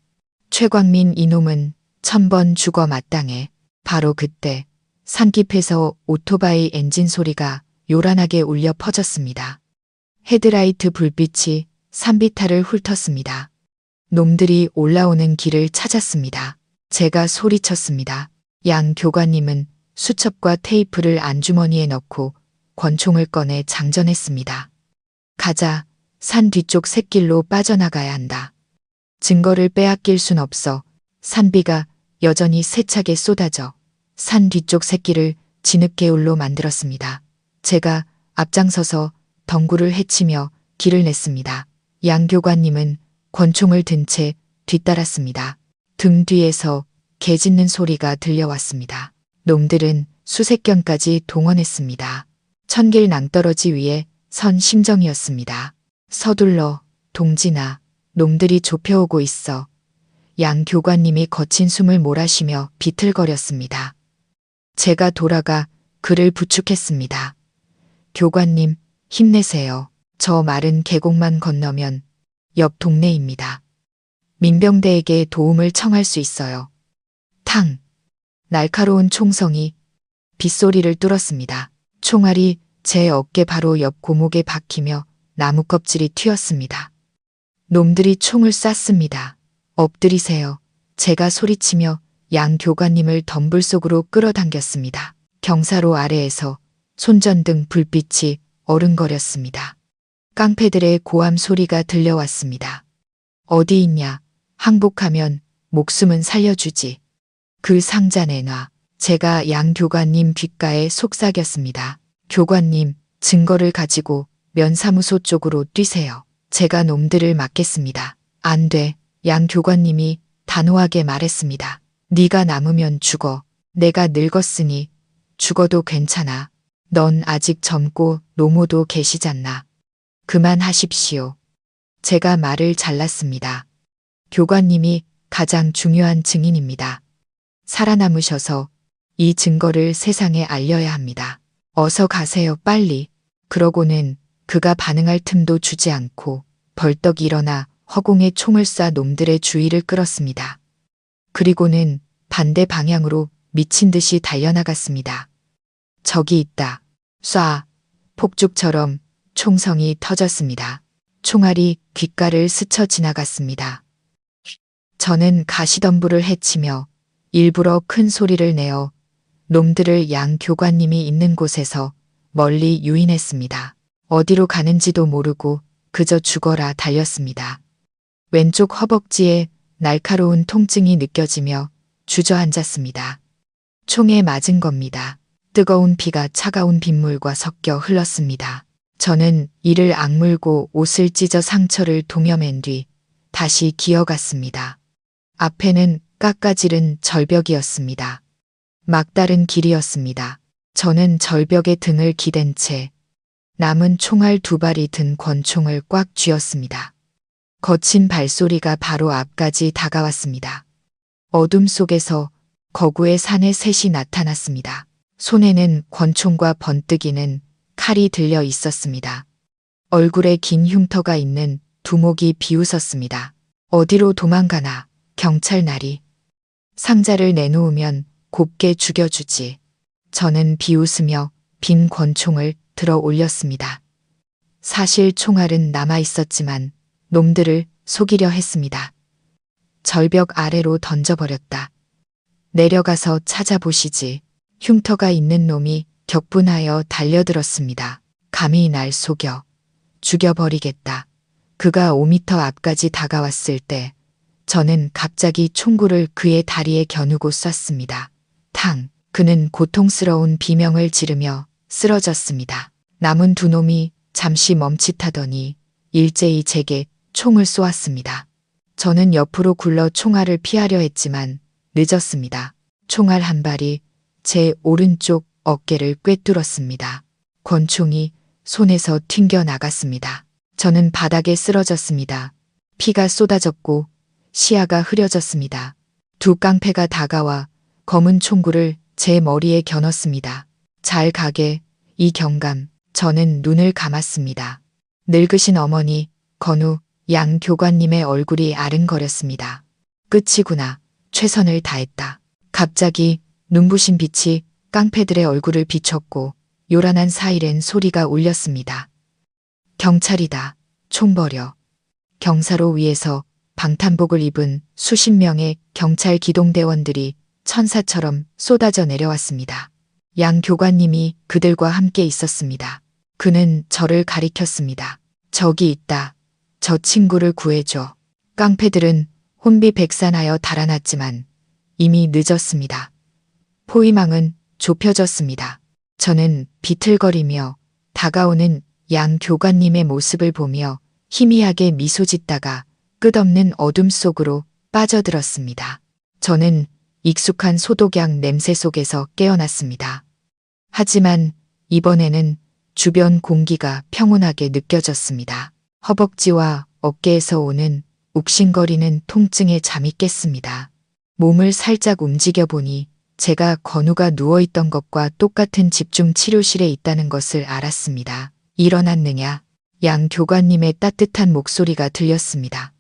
최광민 이놈은 1000번 죽어 마땅해. 바로 그때 산깁에서 오토바이 엔진 소리가 요란하게 울려 퍼졌습니다. 헤드라이트 불빛이 산비탈을 훑었습니다. 놈들이 올라오는 길을 찾았습니다. 제가 소리쳤습니다. 양 교관님은 수첩과 테이프를 안주머니에 넣고 권총을 꺼내 장전했습니다. 가자, 산 뒤쪽 샛길로 빠져나가야 한다. 증거를 빼앗길 순 없어. 산비가 여전히 세차게 쏟아져 산 뒤쪽 샛길을 진흙개울로 만들었습니다. 제가 앞장서서 덩굴을 헤치며 길을 냈습니다. 양 교관님은 권총을 든 채 뒤따랐습니다. 등 뒤에서 개 짖는 소리가 들려왔습니다. 놈들은 수색견까지 동원했습니다. 천길 낭떠러지 위에 선 심정이었습니다. 서둘러, 동진아, 놈들이 좁혀오고 있어. 양 교관님이 거친 숨을 몰아쉬며 비틀거렸습니다. 제가 돌아가 그를 부축했습니다. 교관님, 힘내세요. 저 마른 계곡만 건너면 옆 동네입니다. 민병대에게 도움을 청할 수 있어요. 탕! 날카로운 총성이 빗소리를 뚫었습니다. 총알이 제 어깨 바로 옆 고목에 박히며 나무 껍질이 튀었습니다. 놈들이 총을 쐈습니다. 엎드리세요. 제가 소리치며 양 교관님을 덤불 속으로 끌어당겼습니다. 경사로 아래에서 손전등 불빛이 어른거렸습니다. 깡패들의 고함 소리가 들려왔습니다. 어디 있냐? 항복하면 목숨은 살려주지. 그 상자 내놔. 제가 양 교관님 귓가에 속삭였습니다. 교관님, 증거를 가지고 면사무소 쪽으로 뛰세요. 제가 놈들을 막겠습니다. 안 돼. 양 교관님이 단호하게 말했습니다. 네가 남으면 죽어. 내가 늙었으니 죽어도 괜찮아. 넌 아직 젊고 노모도 계시잖나. 그만하십시오. 제가 말을 잘랐습니다. 교관님이 가장 중요한 증인입니다. 살아남으셔서 이 증거를 세상에 알려야 합니다. 어서 가세요, 빨리. 그러고는 그가 반응할 틈도 주지 않고 벌떡 일어나 허공에 총을 쏴 놈들의 주의를 끌었습니다. 그리고는 반대 방향으로 미친 듯이 달려나갔습니다. 저기 있다. 쏴. 폭죽처럼 총성이 터졌습니다. 총알이 귓가를 스쳐 지나갔습니다. 저는 가시덤불을 헤치며 일부러 큰 소리를 내어 놈들을 양 교관님이 있는 곳에서 멀리 유인했습니다. 어디로 가는지도 모르고 그저 죽어라 달렸습니다. 왼쪽 허벅지에 날카로운 통증이 느껴지며 주저앉았습니다. 총에 맞은 겁니다. 뜨거운 피가 차가운 빗물과 섞여 흘렀습니다. 저는 이를 악물고 옷을 찢어 상처를 동여맨 뒤 다시 기어갔습니다. 앞에는 깎아지른 절벽이었습니다. 막다른 길이었습니다. 저는 절벽에 등을 기댄 채 남은 총알 2발이 든 권총을 꽉 쥐었습니다. 거친 발소리가 바로 앞까지 다가왔습니다. 어둠 속에서 거구의 사내 셋이 나타났습니다. 손에는 권총과 번뜩이는 칼이 들려 있었습니다. 얼굴에 긴 흉터가 있는 두목이 비웃었습니다. 어디로 도망가나 경찰날이. 상자를 내놓으면 곱게 죽여주지. 저는 비웃으며 빈 권총을 들어 올렸습니다. 사실 총알은 남아 있었지만 놈들을 속이려 했습니다. 절벽 아래로 던져버렸다. 내려가서 찾아보시지. 흉터가 있는 놈이 격분하여 달려들었습니다. 감히 날 속여. 죽여버리겠다. 그가 5미터 앞까지 다가왔을 때 저는 갑자기 총구를 그의 다리에 겨누고 쐈습니다. 탕! 그는 고통스러운 비명을 지르며 쓰러졌습니다. 남은 2놈이 잠시 멈칫하더니 일제히 제게 총을 쏘았습니다. 저는 옆으로 굴러 총알을 피하려 했지만 늦었습니다. 총알 한 발이 제 오른쪽 어깨를 꿰뚫었습니다. 권총이 손에서 튕겨 나갔습니다. 저는 바닥에 쓰러졌습니다. 피가 쏟아졌고 시야가 흐려졌습니다. 2 깡패가 다가와 검은 총구를 제 머리에 겨눴습니다. 잘 가게, 이 경감. 저는 눈을 감았습니다. 늙으신 어머니, 건우, 양 교관님의 얼굴이 아른거렸습니다. 끝이구나. 최선을 다했다. 갑자기 눈부신 빛이 깡패들의 얼굴을 비췄고 요란한 사이렌 소리가 울렸습니다. 경찰이다. 총 버려. 경사로 위에서 방탄복을 입은 수십 명의 경찰 기동대원들이 천사처럼 쏟아져 내려왔습니다. 양 교관님이 그들과 함께 있었습니다. 그는 저를 가리켰습니다. 저기 있다. 저 친구를 구해줘. 깡패들은 혼비백산하여 달아났지만 이미 늦었습니다. 포위망은 좁혀졌습니다. 저는 비틀거리며 다가오는 양 교관님의 모습을 보며 희미하게 미소 짓다가 끝없는 어둠 속으로 빠져들었습니다. 저는 익숙한 소독약 냄새 속에서 깨어났습니다. 하지만 이번에는 주변 공기가 평온하게 느껴졌습니다. 허벅지와 어깨에서 오는 욱신거리는 통증에 잠이 깼습니다. 몸을 살짝 움직여 보니 제가 건우가 누워있던 것과 똑같은 집중 치료실에 있다는 것을 알았습니다. 일어났느냐? 양 교관님의 따뜻한 목소리가 들렸습니다.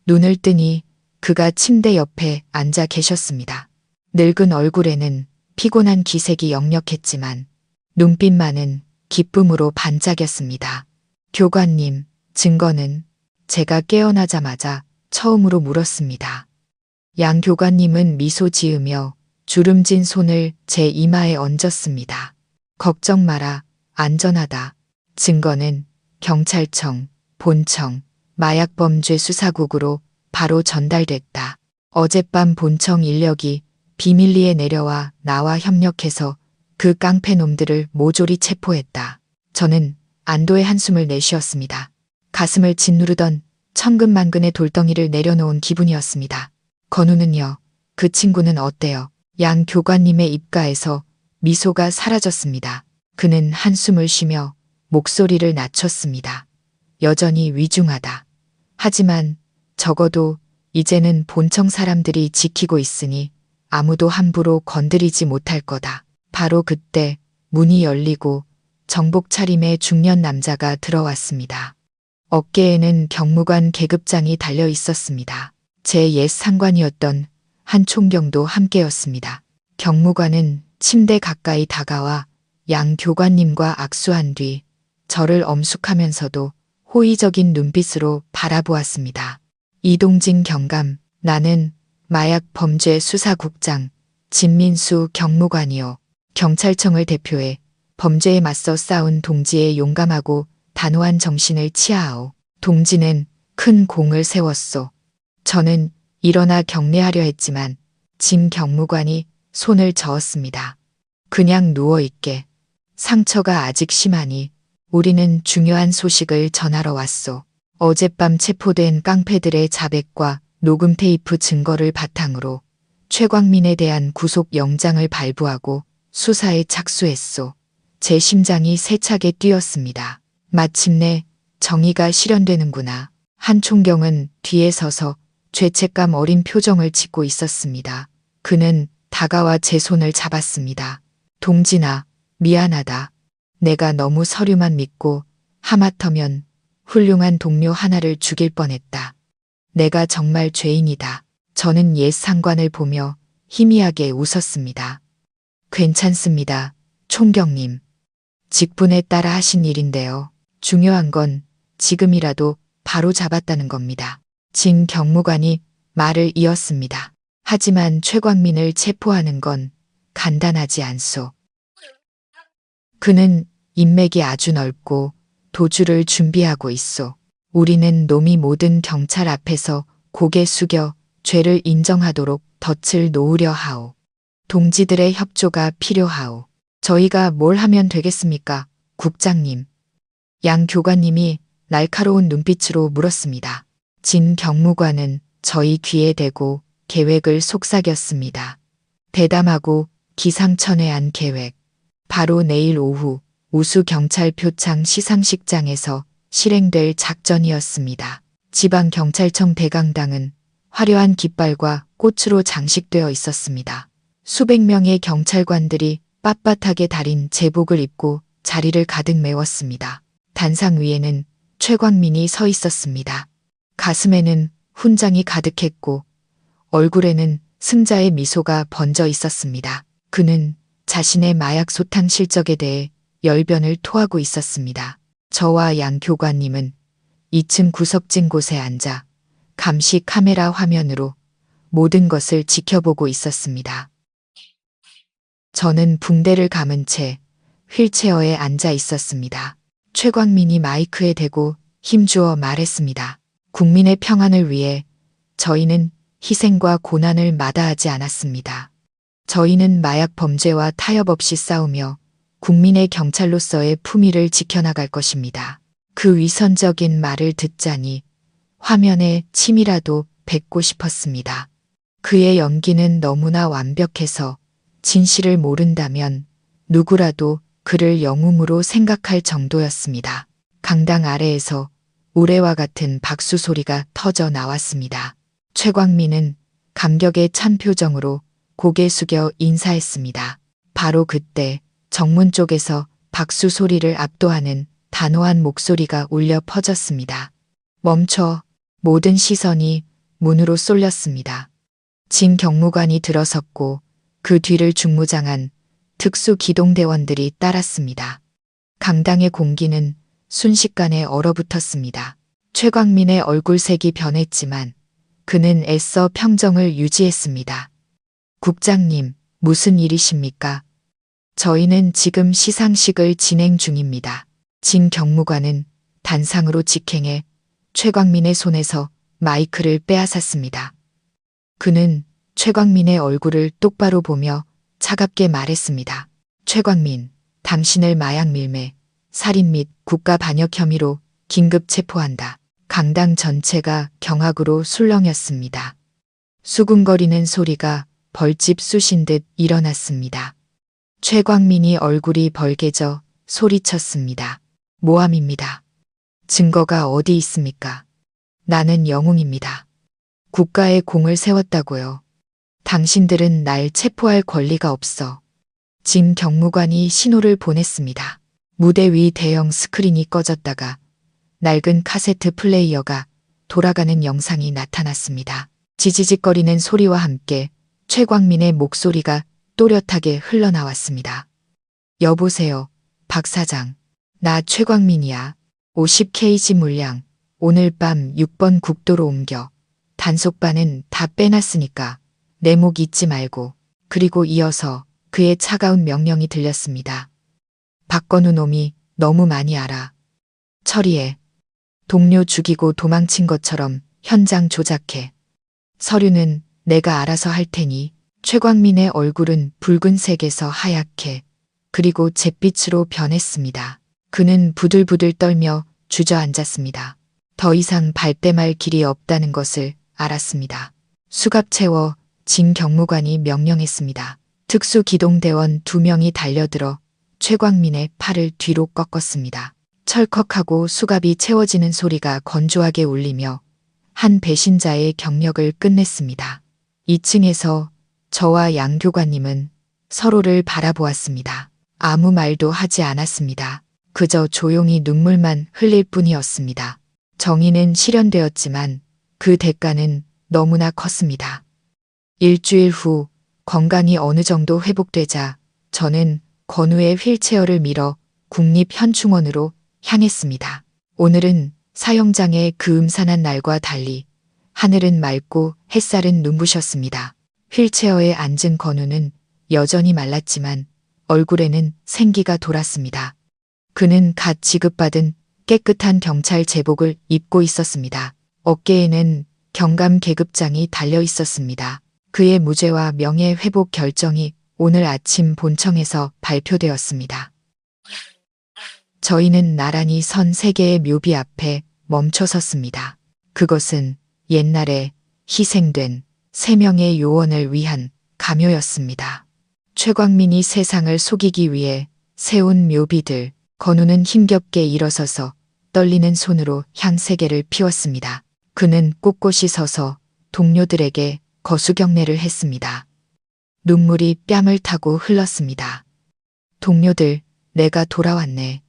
눈을 뜨니 그가 침대 옆에 앉아 계셨습니다. 늙은 얼굴에는 피곤한 기색이 역력했지만 눈빛만은 기쁨으로 반짝였습니다. 교관님, 증거는? 제가 깨어나자마자 처음으로 물었습니다. 양 교관님은 미소 지으며 주름진 손을 제 이마에 얹었습니다. 걱정 마라. 안전하다. 증거는 경찰청, 본청, 마약범죄수사국으로 바로 전달됐다. 어젯밤 본청 인력이 비밀리에 내려와 나와 협력해서 그 깡패놈들을 모조리 체포했다. 저는 안도의 한숨을 내쉬었습니다. 가슴을 짓누르던 천근만근의 돌덩이를 내려놓은 기분이었습니다. 건우는요? 그 친구는 어때요? 양 교관님의 입가에서 미소가 사라졌습니다. 그는 한숨을 쉬며 목소리를 낮췄습니다. 여전히 위중하다. 하지만 적어도 이제는 본청 사람들이 지키고 있으니 아무도 함부로 건드리지 못할 거다. 바로 그때 문이 열리고 정복 차림의 중년 남자가 들어왔습니다. 어깨에는 경무관 계급장이 달려 있었습니다. 제 옛 상관이었던 한 총경도 함께였습니다. 경무관은 침대 가까이 다가와 양 교관님과 악수한 뒤 저를 엄숙하면서도 호의적인 눈빛으로 바라보았습니다. 이동진 경감, 나는 마약범죄수사국장 진민수 경무관이요. 경찰청을 대표해 범죄에 맞서 싸운 동지의 용감하고 단호한 정신을 치하하오. 동지는 큰 공을 세웠소. 저는 일어나 경례하려 했지만 진 경무관이 손을 저었습니다. 그냥 누워있게. 상처가 아직 심하니 우리는 중요한 소식을 전하러 왔소. 어젯밤 체포된 깡패들의 자백과 녹음 테이프 증거를 바탕으로 최광민에 대한 구속 영장을 발부하고 수사에 착수했소. 제 심장이 세차게 뛰었습니다. 마침내 정의가 실현되는구나. 한 총경은 뒤에 서서 죄책감 어린 표정을 짓고 있었습니다. 그는 다가와 제 손을 잡았습니다. 동진아, 미안하다. 내가 너무 서류만 믿고 하마터면 훌륭한 동료 하나를 죽일 뻔했다. 내가 정말 죄인이다. 저는 옛 상관을 보며 희미하게 웃었습니다. 괜찮습니다, 총경님. 직분에 따라 하신 일인데요. 중요한 건 지금이라도 바로 잡았다는 겁니다. 진 경무관이 말을 이었습니다. 하지만 최광민을 체포하는 건 간단하지 않소. 그는 인맥이 아주 넓고 도주를 준비하고 있소. 우리는 놈이 모든 경찰 앞에서 고개 숙여 죄를 인정하도록 덫을 놓으려 하오. 동지들의 협조가 필요하오. 저희가 뭘 하면 되겠습니까, 국장님? 양 교관님이 날카로운 눈빛으로 물었습니다. 진 경무관은 저희 귀에 대고 계획을 속삭였습니다. 대담하고 기상천외한 계획. 바로 내일 오후 우수경찰 표창 시상식장에서 실행될 작전이었습니다. 지방경찰청 대강당은 화려한 깃발과 꽃으로 장식되어 있었습니다. 수백 명의 경찰관들이 빳빳하게 달인 제복을 입고 자리를 가득 메웠습니다. 단상 위에는 최광민이 서 있었습니다. 가슴에는 훈장이 가득했고 얼굴에는 승자의 미소가 번져 있었습니다. 그는 자신의 마약 소탕 실적에 대해 열변을 토하고 있었습니다. 저와 양 교관님은 2층 구석진 곳에 앉아 감시 카메라 화면으로 모든 것을 지켜보고 있었습니다. 저는 붕대를 감은 채 휠체어에 앉아 있었습니다. 최광민이 마이크에 대고 힘주어 말했습니다. 국민의 평안을 위해 저희는 희생과 고난을 마다하지 않았습니다. 저희는 마약 범죄와 타협 없이 싸우며 국민의 경찰로서의 품위를 지켜나갈 것입니다. 그 위선적인 말을 듣자니 화면에 침이라도 뱉고 싶었습니다. 그의 연기는 너무나 완벽해서 진실을 모른다면 누구라도 그를 영웅으로 생각할 정도였습니다. 강당 아래에서 우레와 같은 박수 소리가 터져 나왔습니다. 최광민은 감격에 찬 표정으로 고개 숙여 인사했습니다. 바로 그때 정문 쪽에서 박수 소리를 압도하는 단호한 목소리가 울려 퍼졌습니다. 멈춰. 모든 시선이 문으로 쏠렸습니다. 진 경무관이 들어섰고 그 뒤를 중무장한 특수기동대원들이 따랐습니다. 강당의 공기는 순식간에 얼어붙었습니다. 최광민의 얼굴색이 변했지만 그는 애써 평정을 유지했습니다. 국장님, 무슨 일이십니까? 저희는 지금 시상식을 진행 중입니다. 진 경무관은 단상으로 직행해 최광민의 손에서 마이크를 빼앗았습니다. 그는 최광민의 얼굴을 똑바로 보며 차갑게 말했습니다. 최광민, 당신을 마약 밀매, 살인 및 국가 반역 혐의로 긴급 체포한다. 강당 전체가 경악으로 술렁였습니다. 수군거리는 소리가 벌집 쑤신 듯 일어났습니다. 최광민이 얼굴이 벌개져 소리쳤습니다. 모함입니다. 증거가 어디 있습니까? 나는 영웅입니다. 국가의 공을 세웠다고요. 당신들은 날 체포할 권리가 없어. 진 경무관이 신호를 보냈습니다. 무대 위 대형 스크린이 꺼졌다가 낡은 카세트 플레이어가 돌아가는 영상이 나타났습니다. 지지직거리는 소리와 함께 최광민의 목소리가 또렷하게 흘러나왔습니다. 여보세요, 박 사장. 나 최광민이야. 50kg 물량 오늘 밤 6번 국도로 옮겨. 단속반은 다 빼놨으니까 내 목 잊지 말고. 그리고 이어서 그의 차가운 명령이 들렸습니다. 박건우 놈이 너무 많이 알아. 처리해. 동료 죽이고 도망친 것처럼 현장 조작해. 서류는 내가 알아서 할 테니 최광민의 얼굴은 붉은색에서 하얗게 그리고 잿빛으로 변했습니다. 그는 부들부들 떨며 주저앉았습니다. 더 이상 발뺌할 길이 없다는 것을 알았습니다. 수갑 채워 진 경무관이 명령했습니다. 특수기동대원 2명이 달려들어 최광민의 팔을 뒤로 꺾었습니다. 철컥하고 수갑이 채워지는 소리가 건조하게 울리며 한 배신자의 경력을 끝냈습니다. 2층에서 저와 양 교관님은 서로를 바라보았습니다. 아무 말도 하지 않았습니다. 그저 조용히 눈물만 흘릴 뿐이었습니다. 정의는 실현되었지만 그 대가는 너무나 컸습니다. 일주일 후 건강이 어느 정도 회복되자 저는 건우의 휠체어를 밀어 국립현충원으로 향했습니다. 오늘은 사형장의 그 음산한 날과 달리 하늘은 맑고 햇살은 눈부셨습니다. 휠체어에 앉은 건우는 여전히 말랐지만 얼굴에는 생기가 돌았습니다. 그는 갓 지급받은 깨끗한 경찰 제복을 입고 있었습니다. 어깨에는 경감 계급장이 달려 있었습니다. 그의 무죄와 명예 회복 결정이 오늘 아침 본청에서 발표되었습니다. 저희는 나란히 선 세 개의 묘비 앞에 멈춰 섰습니다. 그것은 옛날에 희생된 3명의 요원을 위한 감효였습니다. 최광민이 세상을 속이기 위해 세운 묘비들. 건우는 힘겹게 일어서서 떨리는 손으로 향 3개를 피웠습니다. 그는 꼿꼿이 서서 동료들에게 거수경례를 했습니다. 눈물이 뺨을 타고 흘렀습니다. 동료들, 내가 돌아왔네.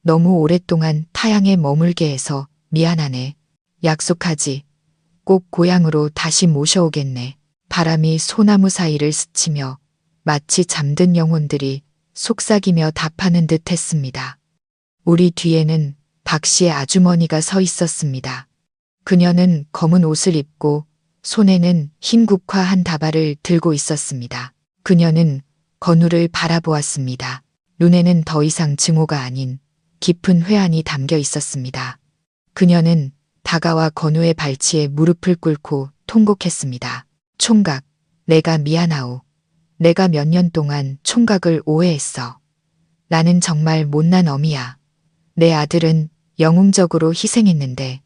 너무 오랫동안 타향에 머물게 해서 미안하네. 약속하지. 꼭 고향으로 다시 모셔오겠네. 바람이 소나무 사이를 스치며 마치 잠든 영혼들이 속삭이며 답하는 듯 했습니다. 우리 뒤에는 박 씨의 아주머니가 서 있었습니다. 그녀는 검은 옷을 입고 손에는 흰 국화 한 다발을 들고 있었습니다. 그녀는 건우를 바라보았습니다. 눈에는 더 이상 증오가 아닌 깊은 회한이 담겨 있었습니다. 그녀는 다가와 건우의 발치에 무릎을 꿇고 통곡했습니다. 총각, 내가 미안하오. 내가 몇 년 동안 총각을 오해했어. 나는 정말 못난 어미야. 내 아들은 영웅적으로 희생했는데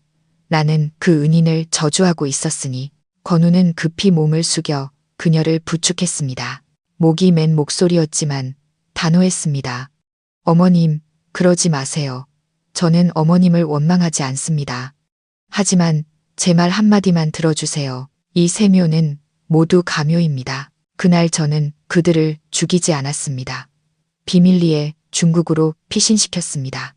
나는 그 은인을 저주하고 있었으니. 건우는 급히 몸을 숙여 그녀를 부축했습니다. 목이 맨 목소리였지만 단호했습니다. 어머님, 그러지 마세요. 저는 어머님을 원망하지 않습니다. 하지만 제 말 한마디만 들어주세요. 이 3묘는 모두 감효입니다. 그날 저는 그들을 죽이지 않았습니다. 비밀리에 중국으로 피신시켰습니다.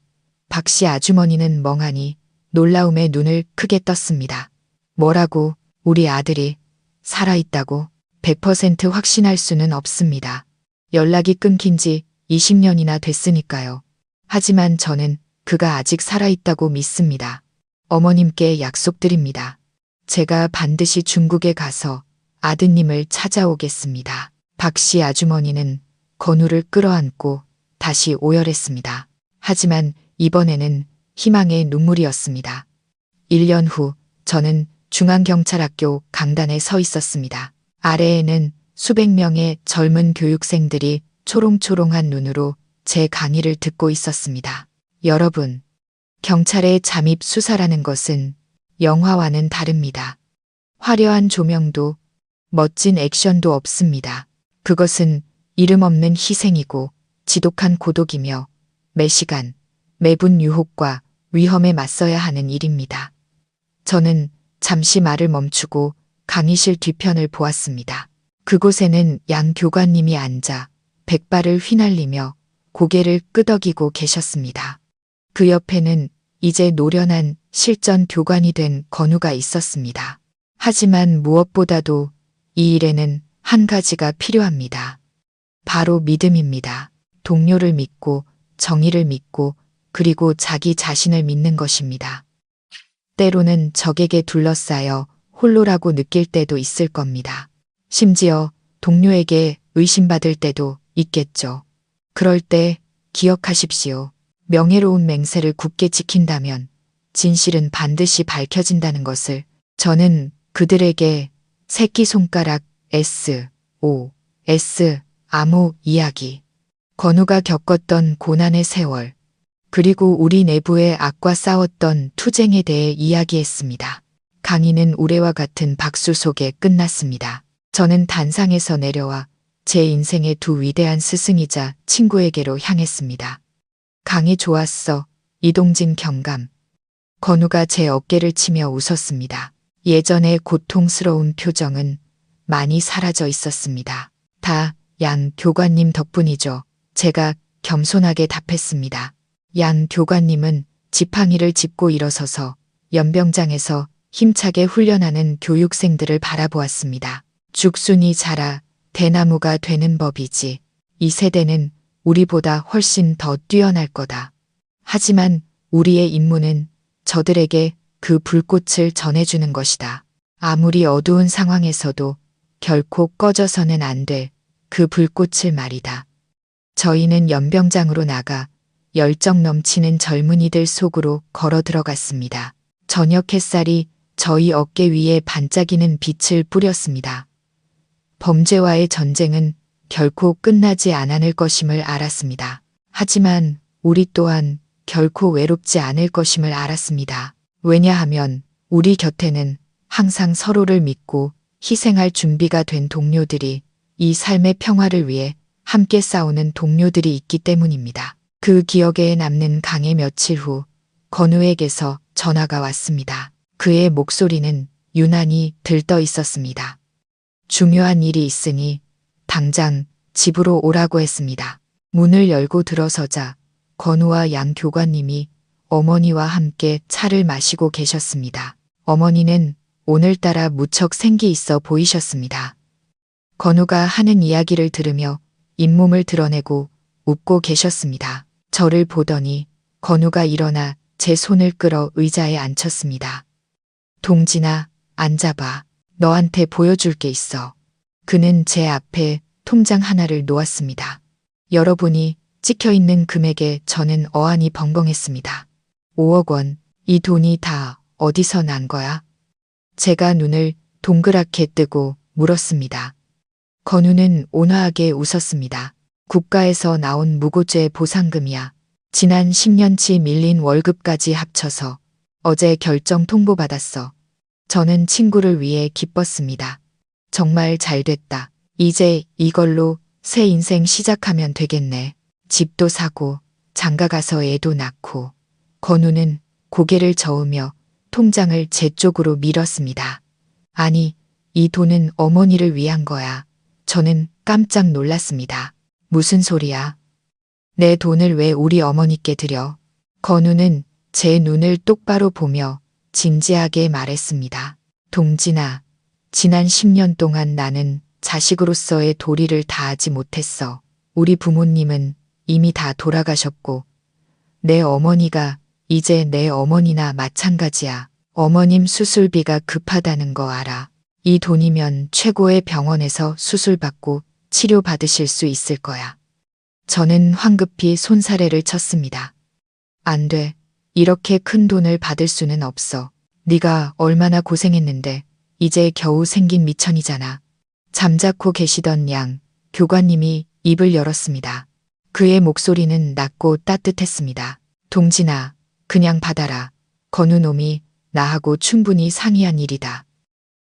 박 씨 아주머니는 멍하니 놀라움에 눈을 크게 떴습니다. 뭐라고? 우리 아들이 살아있다고? 100% 확신할 수는 없습니다. 연락이 끊긴 지 20년이나 됐으니까요. 하지만 저는 그가 아직 살아있다고 믿습니다. 어머님께 약속드립니다. 제가 반드시 중국에 가서 아드님을 찾아오겠습니다. 박 씨 아주머니는 건우를 끌어안고 다시 오열했습니다. 하지만 이번에는 희망의 눈물이었습니다. 1년 후 저는 중앙경찰학교 강단에 서 있었습니다. 아래에는 수백 명의 젊은 교육생들이 초롱초롱한 눈으로 제 강의를 듣고 있었습니다. 여러분, 경찰의 잠입 수사라는 것은 영화와는 다릅니다. 화려한 조명도 멋진 액션도 없습니다. 그것은 이름 없는 희생이고 지독한 고독이며 매 시간, 매분 유혹과 위험에 맞서야 하는 일입니다. 저는 잠시 말을 멈추고 강의실 뒤편을 보았습니다. 그곳에는 양 교관님이 앉아 백발을 휘날리며 고개를 끄덕이고 계셨습니다. 그 옆에는 이제 노련한 실전 교관이 된 건우가 있었습니다. 하지만 무엇보다도 이 일에는 한 가지가 필요합니다. 바로 믿음입니다. 동료를 믿고 정의를 믿고 그리고 자기 자신을 믿는 것입니다. 때로는 적에게 둘러싸여 홀로라고 느낄 때도 있을 겁니다. 심지어 동료에게 의심받을 때도 있겠죠. 그럴 때 기억하십시오. 명예로운 맹세를 굳게 지킨다면 진실은 반드시 밝혀진다는 것을. 저는 그들에게 새끼손가락 S S. 암호 이야기. 건우가 겪었던 고난의 세월, 그리고 우리 내부의 악과 싸웠던 투쟁에 대해 이야기했습니다. 강의는 우레와 같은 박수 속에 끝났습니다. 저는 단상에서 내려와 제 인생의 두 위대한 스승이자 친구에게로 향했습니다. 강의 좋았어. 이동진 경감. 건우가 제 어깨를 치며 웃었습니다. 예전의 고통스러운 표정은 많이 사라져 있었습니다. 다 양 교관님 덕분이죠. 제가 겸손하게 답했습니다. 양 교관님은 지팡이를 짚고 일어서서 연병장에서 힘차게 훈련하는 교육생들을 바라보았습니다. 죽순이 자라 대나무가 되는 법이지. 이 세대는 우리보다 훨씬 더 뛰어날 거다. 하지만 우리의 임무는 저들에게 그 불꽃을 전해주는 것이다. 아무리 어두운 상황에서도 결코 꺼져서는 안 될 그 불꽃을 말이다. 저희는 연병장으로 나가 열정 넘치는 젊은이들 속으로 걸어 들어갔습니다. 저녁 햇살이 저희 어깨 위에 반짝이는 빛을 뿌렸습니다. 범죄와의 전쟁은 결코 끝나지 않을 것임을 알았습니다. 하지만 우리 또한 결코 외롭지 않을 것임을 알았습니다. 왜냐하면 우리 곁에는 항상 서로를 믿고 희생할 준비가 된 동료들이, 이 삶의 평화를 위해 함께 싸우는 동료들이 있기 때문입니다. 그 기억에 남는 강의 며칠 후 건우에게서 전화가 왔습니다. 그의 목소리는 유난히 들떠 있었습니다. 중요한 일이 있으니 당장 집으로 오라고 했습니다. 문을 열고 들어서자 건우와 양 교관님이 어머니와 함께 차를 마시고 계셨습니다. 어머니는 오늘따라 무척 생기 있어 보이셨습니다. 건우가 하는 이야기를 들으며 잇몸을 드러내고 웃고 계셨습니다. 저를 보더니 건우가 일어나 제 손을 끌어 의자에 앉혔습니다. 동진아, 앉아봐. 너한테 보여줄 게 있어. 그는 제 앞에 통장 하나를 놓았습니다. 여러분이 찍혀있는 금액에 저는 어안이 벙벙했습니다. 5억 원, 이 돈이 다 어디서 난 거야? 제가 눈을 동그랗게 뜨고 물었습니다. 건우는 온화하게 웃었습니다. 국가에서 나온 무고죄 보상금이야. 지난 10년치 밀린 월급까지 합쳐서 어제 결정 통보받았어. 저는 친구를 위해 기뻤습니다. 정말 잘 됐다. 이제 이걸로 새 인생 시작하면 되겠네. 집도 사고 장가 가서 애도 낳고. 건우는 고개를 저으며 통장을 제 쪽으로 밀었습니다. 아니, 이 돈은 어머니를 위한 거야. 저는 깜짝 놀랐습니다. 무슨 소리야? 내 돈을 왜 우리 어머니께 드려? 건우는 제 눈을 똑바로 보며 진지하게 말했습니다. 동진아, 지난 10년 동안 나는 자식으로서의 도리를 다하지 못했어. 우리 부모님은 이미 다 돌아가셨고 내 어머니가 이제 내 어머니나 마찬가지야. 어머님 수술비가 급하다는 거 알아. 이 돈이면 최고의 병원에서 수술받고 치료받으실 수 있을 거야. 저는 황급히 손사래를 쳤습니다. 안 돼. 이렇게 큰 돈을 받을 수는 없어. 네가 얼마나 고생했는데 이제 겨우 생긴 미천이잖아. 잠자코 계시던 양 교관님이 입을 열었습니다. 그의 목소리는 낮고 따뜻했습니다. 동진아, 그냥 받아라. 건우놈이 나하고 충분히 상의한 일이다.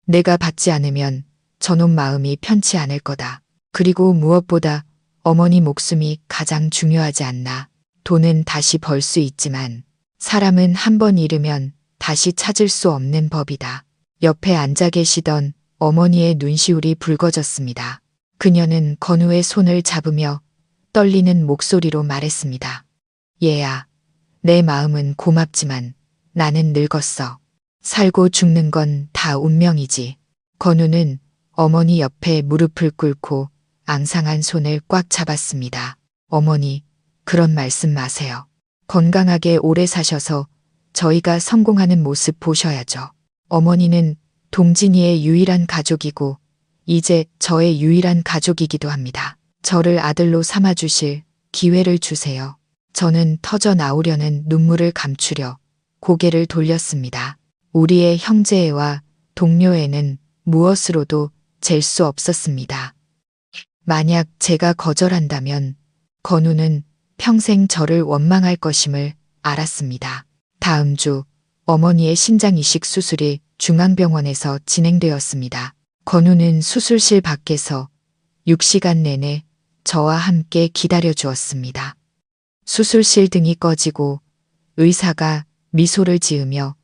내가 받지 않으면 저놈 마음이 편치 않을 거다. 그리고 무엇보다 어머니 목숨이 가장 중요하지 않나. 돈은 다시 벌 수 있지만 사람은 한 번 잃으면 다시 찾을 수 없는 법이다. 옆에 앉아 계시던 어머니의 눈시울이 붉어졌습니다. 그녀는 건우의 손을 잡으며 떨리는 목소리로 말했습니다. 얘야, 내 마음은 고맙지만 나는 늙었어. 살고 죽는 건 다 운명이지. 건우는 어머니 옆에 무릎을 꿇고 앙상한 손을 꽉 잡았습니다. 어머니, 그런 말씀 마세요. 건강하게 오래 사셔서 저희가 성공하는 모습 보셔야죠. 어머니는 동진이의 유일한 가족이고 이제 저의 유일한 가족이기도 합니다. 저를 아들로 삼아주실 기회를 주세요. 저는 터져 나오려는 눈물을 감추려 고개를 돌렸습니다. 우리의 형제애와 동료애는 무엇으로도 잴 수 없었습니다. 만약 제가 거절한다면 건우는 평생 저를 원망할 것임을 알았습니다. 다음 주 어머니의 신장 이식 수술이 중앙병원에서 진행되었습니다. 건우는 수술실 밖에서 6시간 내내 저와 함께 기다려 주었습니다. 수술실 등이 꺼지고 의사가 미소를 지으며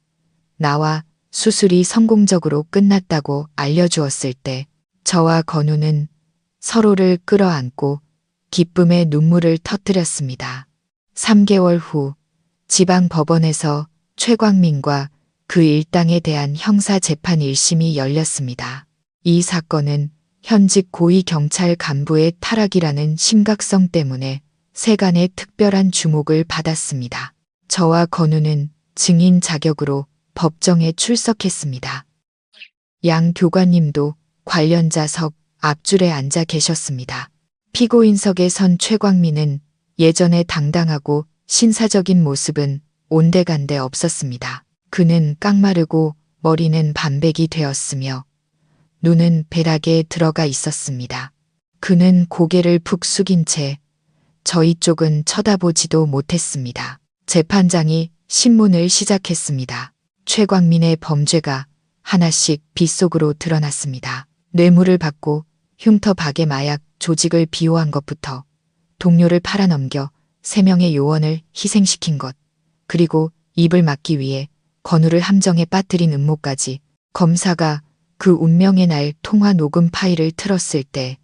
나와 수술이 성공적으로 끝났다고 알려주었을 때 저와 건우는 서로를 끌어안고 기쁨의 눈물을 터뜨렸습니다. 3개월 후 지방법원에서 최광민과 그 일당에 대한 형사재판 1심이 열렸습니다. 이 사건은 현직 고위경찰 간부의 타락이라는 심각성 때문에 세간의 특별한 주목을 받았습니다. 저와 건우는 증인 자격으로 법정에 출석했습니다. 양 교관님도 관련자석 앞줄에 앉아 계셨습니다. 피고인석에 선 최광민은 예전에 당당하고 신사적인 모습은 온데간데 없었습니다. 그는 깡마르고 머리는 반백이 되었으며 눈은 베락에 들어가 있었습니다. 그는 고개를 푹 숙인 채 저희 쪽은 쳐다보지도 못했습니다. 재판장이 신문을 시작했습니다. 최광민의 범죄가 하나씩 빗속으로 드러났습니다. 뇌물을 받고 흉터 박의 마약 조직을 비호한 것부터 동료를 팔아넘겨 3명의 요원을 희생시킨 것, 그리고 입을 막기 위해 건우를 함정에 빠뜨린 음모까지 검사가 그 운명의 날 통화 녹음 파일을 틀었을 때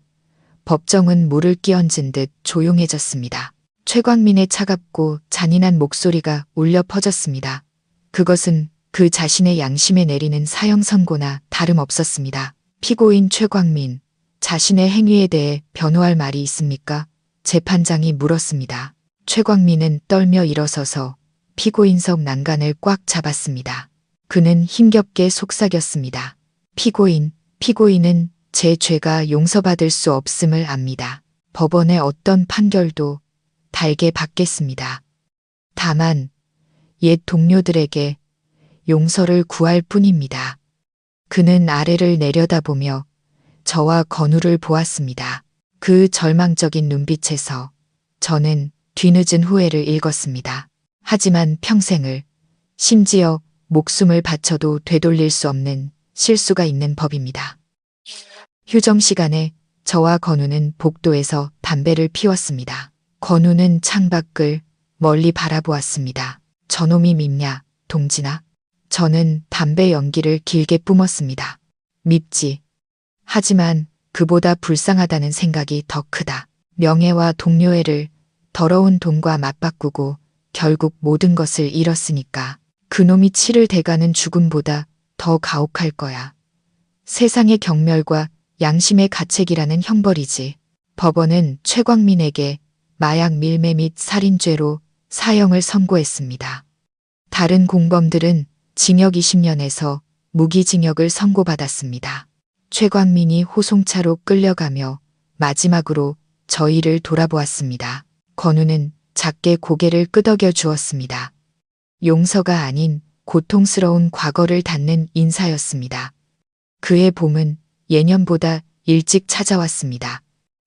법정은 물을 끼얹은 듯 조용해졌습니다. 최광민의 차갑고 잔인한 목소리가 울려 퍼졌습니다. 그것은 그 자신의 양심에 내리는 사형 선고나 다름없었습니다. 피고인 최광민, 자신의 행위에 대해 변호할 말이 있습니까? 재판장이 물었습니다. 최광민은 떨며 일어서서 피고인석 난간을 꽉 잡았습니다. 그는 힘겹게 속삭였습니다. 피고인은 제 죄가 용서받을 수 없음을 압니다. 법원의 어떤 판결도 달게 받겠습니다. 다만 옛 동료들에게 용서를 구할 뿐입니다. 그는 아래를 내려다보며 저와 건우를 보았습니다. 그 절망적인 눈빛에서 저는 뒤늦은 후회를 읽었습니다. 하지만 평생을, 심지어 목숨을 바쳐도 되돌릴 수 없는 실수가 있는 법입니다. 휴정 시간에 저와 건우는 복도에서 담배를 피웠습니다. 건우는 창밖을 멀리 바라보았습니다. 저놈이 밉냐, 동진아? 저는 담배 연기를 길게 뿜었습니다. 밉지. 하지만 그보다 불쌍하다는 생각이 더 크다. 명예와 동료애를 더러운 돈과 맞바꾸고 결국 모든 것을 잃었으니까 그놈이 치를 대가는 죽음보다 더 가혹할 거야. 세상의 경멸과 양심의 가책이라는 형벌이지. 법원은 최광민에게 마약 밀매 및 살인죄로 사형을 선고했습니다. 다른 공범들은 징역 20년에서 무기징역을 선고받았습니다. 최광민이 호송차로 끌려가며 마지막으로 저희를 돌아보았습니다. 건우는 작게 고개를 끄덕여 주었습니다. 용서가 아닌 고통스러운 과거를 닫는 인사였습니다. 그의 봄은 예년보다 일찍 찾아왔습니다.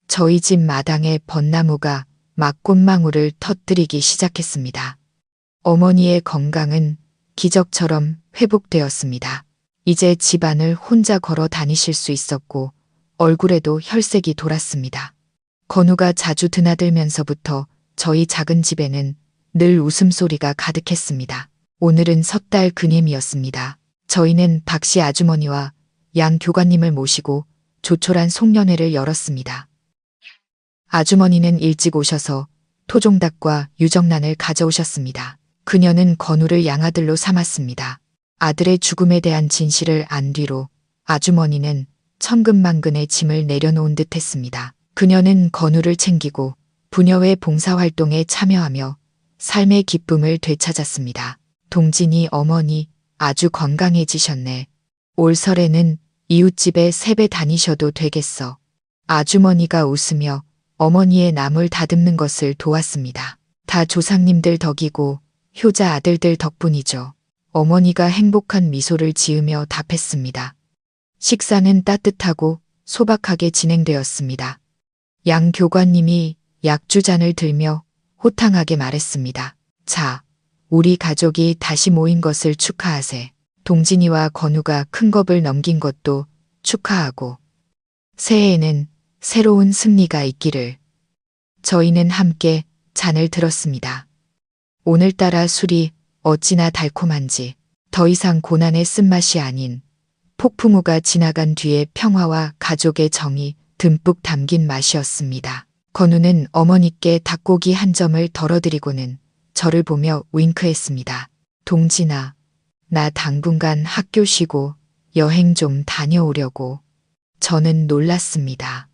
저희 집 마당에 벚나무가 막 꽃망울을 터뜨리기 시작했습니다. 어머니의 건강은 기적처럼 회복되었습니다. 이제 집안을 혼자 걸어 다니실 수 있었고 얼굴에도 혈색이 돌았습니다. 건우가 자주 드나들면서부터 저희 작은 집에는 늘 웃음소리가 가득했습니다. 오늘은 섣달 그님이었습니다. 저희는 박씨 아주머니와 양 교관님을 모시고 조촐한 송년회를 열었습니다. 아주머니는 일찍 오셔서 토종닭과 유정란을 가져오셨습니다. 그녀는 건우를 양아들로 삼았습니다. 아들의 죽음에 대한 진실을 안 뒤로 아주머니는 천근만근의 짐을 내려놓은 듯 했습니다. 그녀는 건우를 챙기고 부녀회 봉사활동에 참여하며 삶의 기쁨을 되찾았습니다. 동진이 어머니 아주 건강해지셨네. 올 설에는 이웃집에 세배 다니셔도 되겠어. 아주머니가 웃으며 어머니의 나물 다듬는 것을 도왔습니다. 다 조상님들 덕이고 효자 아들들 덕분이죠. 어머니가 행복한 미소를 지으며 답했습니다. 식사는 따뜻하고 소박하게 진행되었습니다. 양 교관님이 약주잔을 들며 호탕하게 말했습니다. 자, 우리 가족이 다시 모인 것을 축하하세. 동진이와 건우가 큰 겁을 넘긴 것도 축하하고 새해에는 새로운 승리가 있기를. 저희는 함께 잔을 들었습니다. 오늘따라 술이 어찌나 달콤한지 더 이상 고난의 쓴맛이 아닌 폭풍우가 지나간 뒤의 평화와 가족의 정이 듬뿍 담긴 맛이었습니다. 건우는 어머니께 닭고기 한 점을 덜어드리고는 저를 보며 윙크했습니다. 동진아, 나 당분간 학교 쉬고 여행 좀 다녀오려고. 저는 놀랐습니다.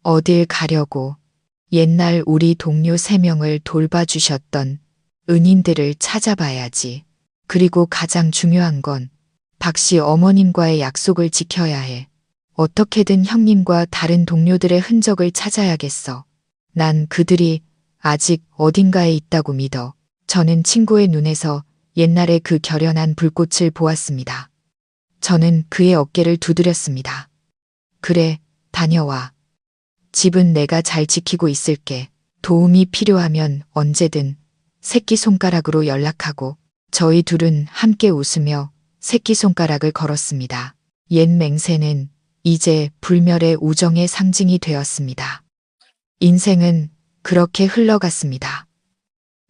어딜 가려고? 옛날 우리 동료 3명을 돌봐주셨던 은인들을 찾아봐야지. 그리고 가장 중요한 건 박씨 어머님과의 약속을 지켜야 해. 어떻게든 형님과 다른 동료들의 흔적을 찾아야겠어. 난 그들이 아직 어딘가에 있다고 믿어. 저는 친구의 눈에서 옛날의 그 결연한 불꽃을 보았습니다. 저는 그의 어깨를 두드렸습니다. 그래, 다녀와. 집은 내가 잘 지키고 있을게. 도움이 필요하면 언제든 새끼손가락으로 연락하고. 저희 둘은 함께 웃으며 새끼손가락을 걸었습니다. 옛 맹세는 이제 불멸의 우정의 상징이 되었습니다. 인생은 그렇게 흘러갔습니다.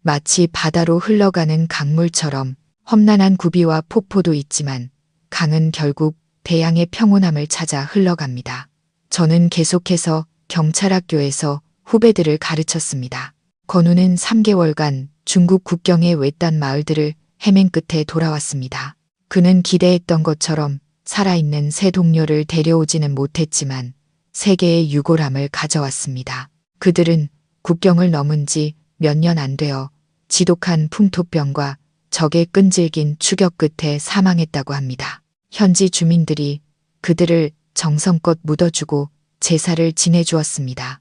마치 바다로 흘러가는 강물처럼 험난한 구비와 폭포도 있지만 강은 결국 대양의 평온함을 찾아 흘러갑니다. 저는 계속해서 경찰학교에서 후배들을 가르쳤습니다. 건우는 3개월간 중국 국경의 외딴 마을들을 헤맨 끝에 돌아왔습니다. 그는 기대했던 것처럼 살아있는 새 동료를 데려오지는 못했지만 세계의 유골함을 가져왔습니다. 그들은 국경을 넘은 지 몇 년 안 되어 지독한 풍토병과 적의 끈질긴 추격 끝에 사망했다고 합니다. 현지 주민들이 그들을 정성껏 묻어주고 제사를 지내주었습니다.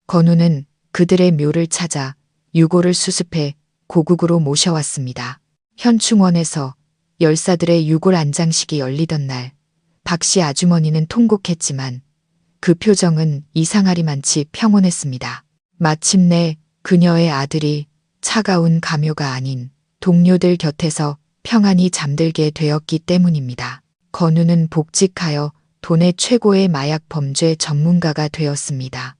건우는 그들의 묘를 찾아 유골을 수습해 고국으로 모셔왔습니다. 현충원에서 열사들의 유골 안장식이 열리던 날, 박씨 아주머니는 통곡했지만 그 표정은 이상하리만치 평온했습니다. 마침내 그녀의 아들이 차가운 가묘가 아닌 동료들 곁에서 평안히 잠들게 되었기 때문입니다. 건우는 복직하여 도내 최고의 마약 범죄 전문가가 되었습니다.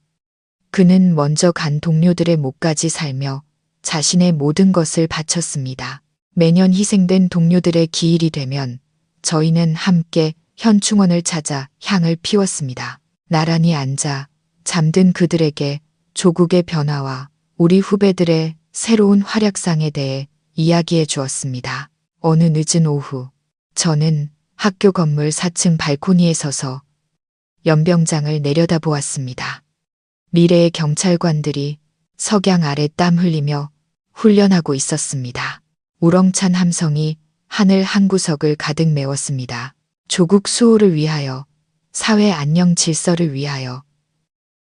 그는 먼저 간 동료들의 목까지 살며 자신의 모든 것을 바쳤습니다. 매년 희생된 동료들의 기일이 되면 저희는 함께 현충원을 찾아 향을 피웠습니다. 나란히 앉아 잠든 그들에게 조국의 변화와 우리 후배들의 새로운 활약상에 대해 이야기해 주었습니다. 어느 늦은 오후, 저는 학교 건물 4층 발코니에 서서 연병장을 내려다보았습니다. 미래의 경찰관들이 석양 아래 땀 흘리며 훈련하고 있었습니다. 우렁찬 함성이 하늘 한구석을 가득 메웠습니다. 조국 수호를 위하여, 사회 안녕 질서를 위하여.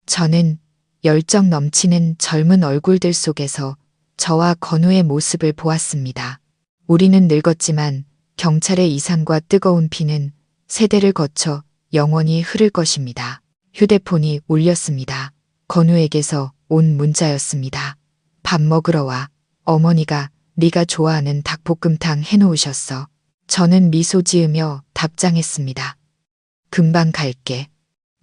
저는 열정 넘치는 젊은 얼굴들 속에서 저와 건우의 모습을 보았습니다. 우리는 늙었지만 경찰의 이상과 뜨거운 피는 세대를 거쳐 영원히 흐를 것입니다. 휴대폰이 울렸습니다. 건우에게서 온 문자였습니다. 밥 먹으러 와. 어머니가 네가 좋아하는 닭볶음탕 해놓으셨어. 저는 미소 지으며 답장했습니다. 금방 갈게.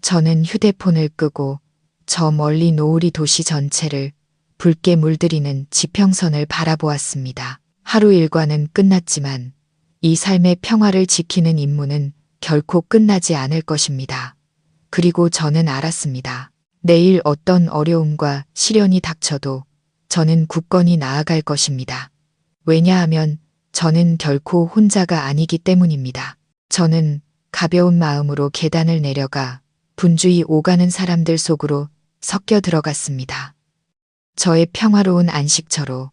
저는 휴대폰을 끄고 저 멀리 노을이 도시 전체를 붉게 물들이는 지평선을 바라보았습니다. 하루 일과는 끝났지만 이 삶의 평화를 지키는 임무는 결코 끝나지 않을 것입니다. 그리고 저는 알았습니다. 내일 어떤 어려움과 시련이 닥쳐도 저는 굳건히 나아갈 것입니다. 왜냐하면 저는 결코 혼자가 아니기 때문입니다. 저는 가벼운 마음으로 계단을 내려가 분주히 오가는 사람들 속으로 섞여 들어갔습니다. 저의 평화로운 안식처로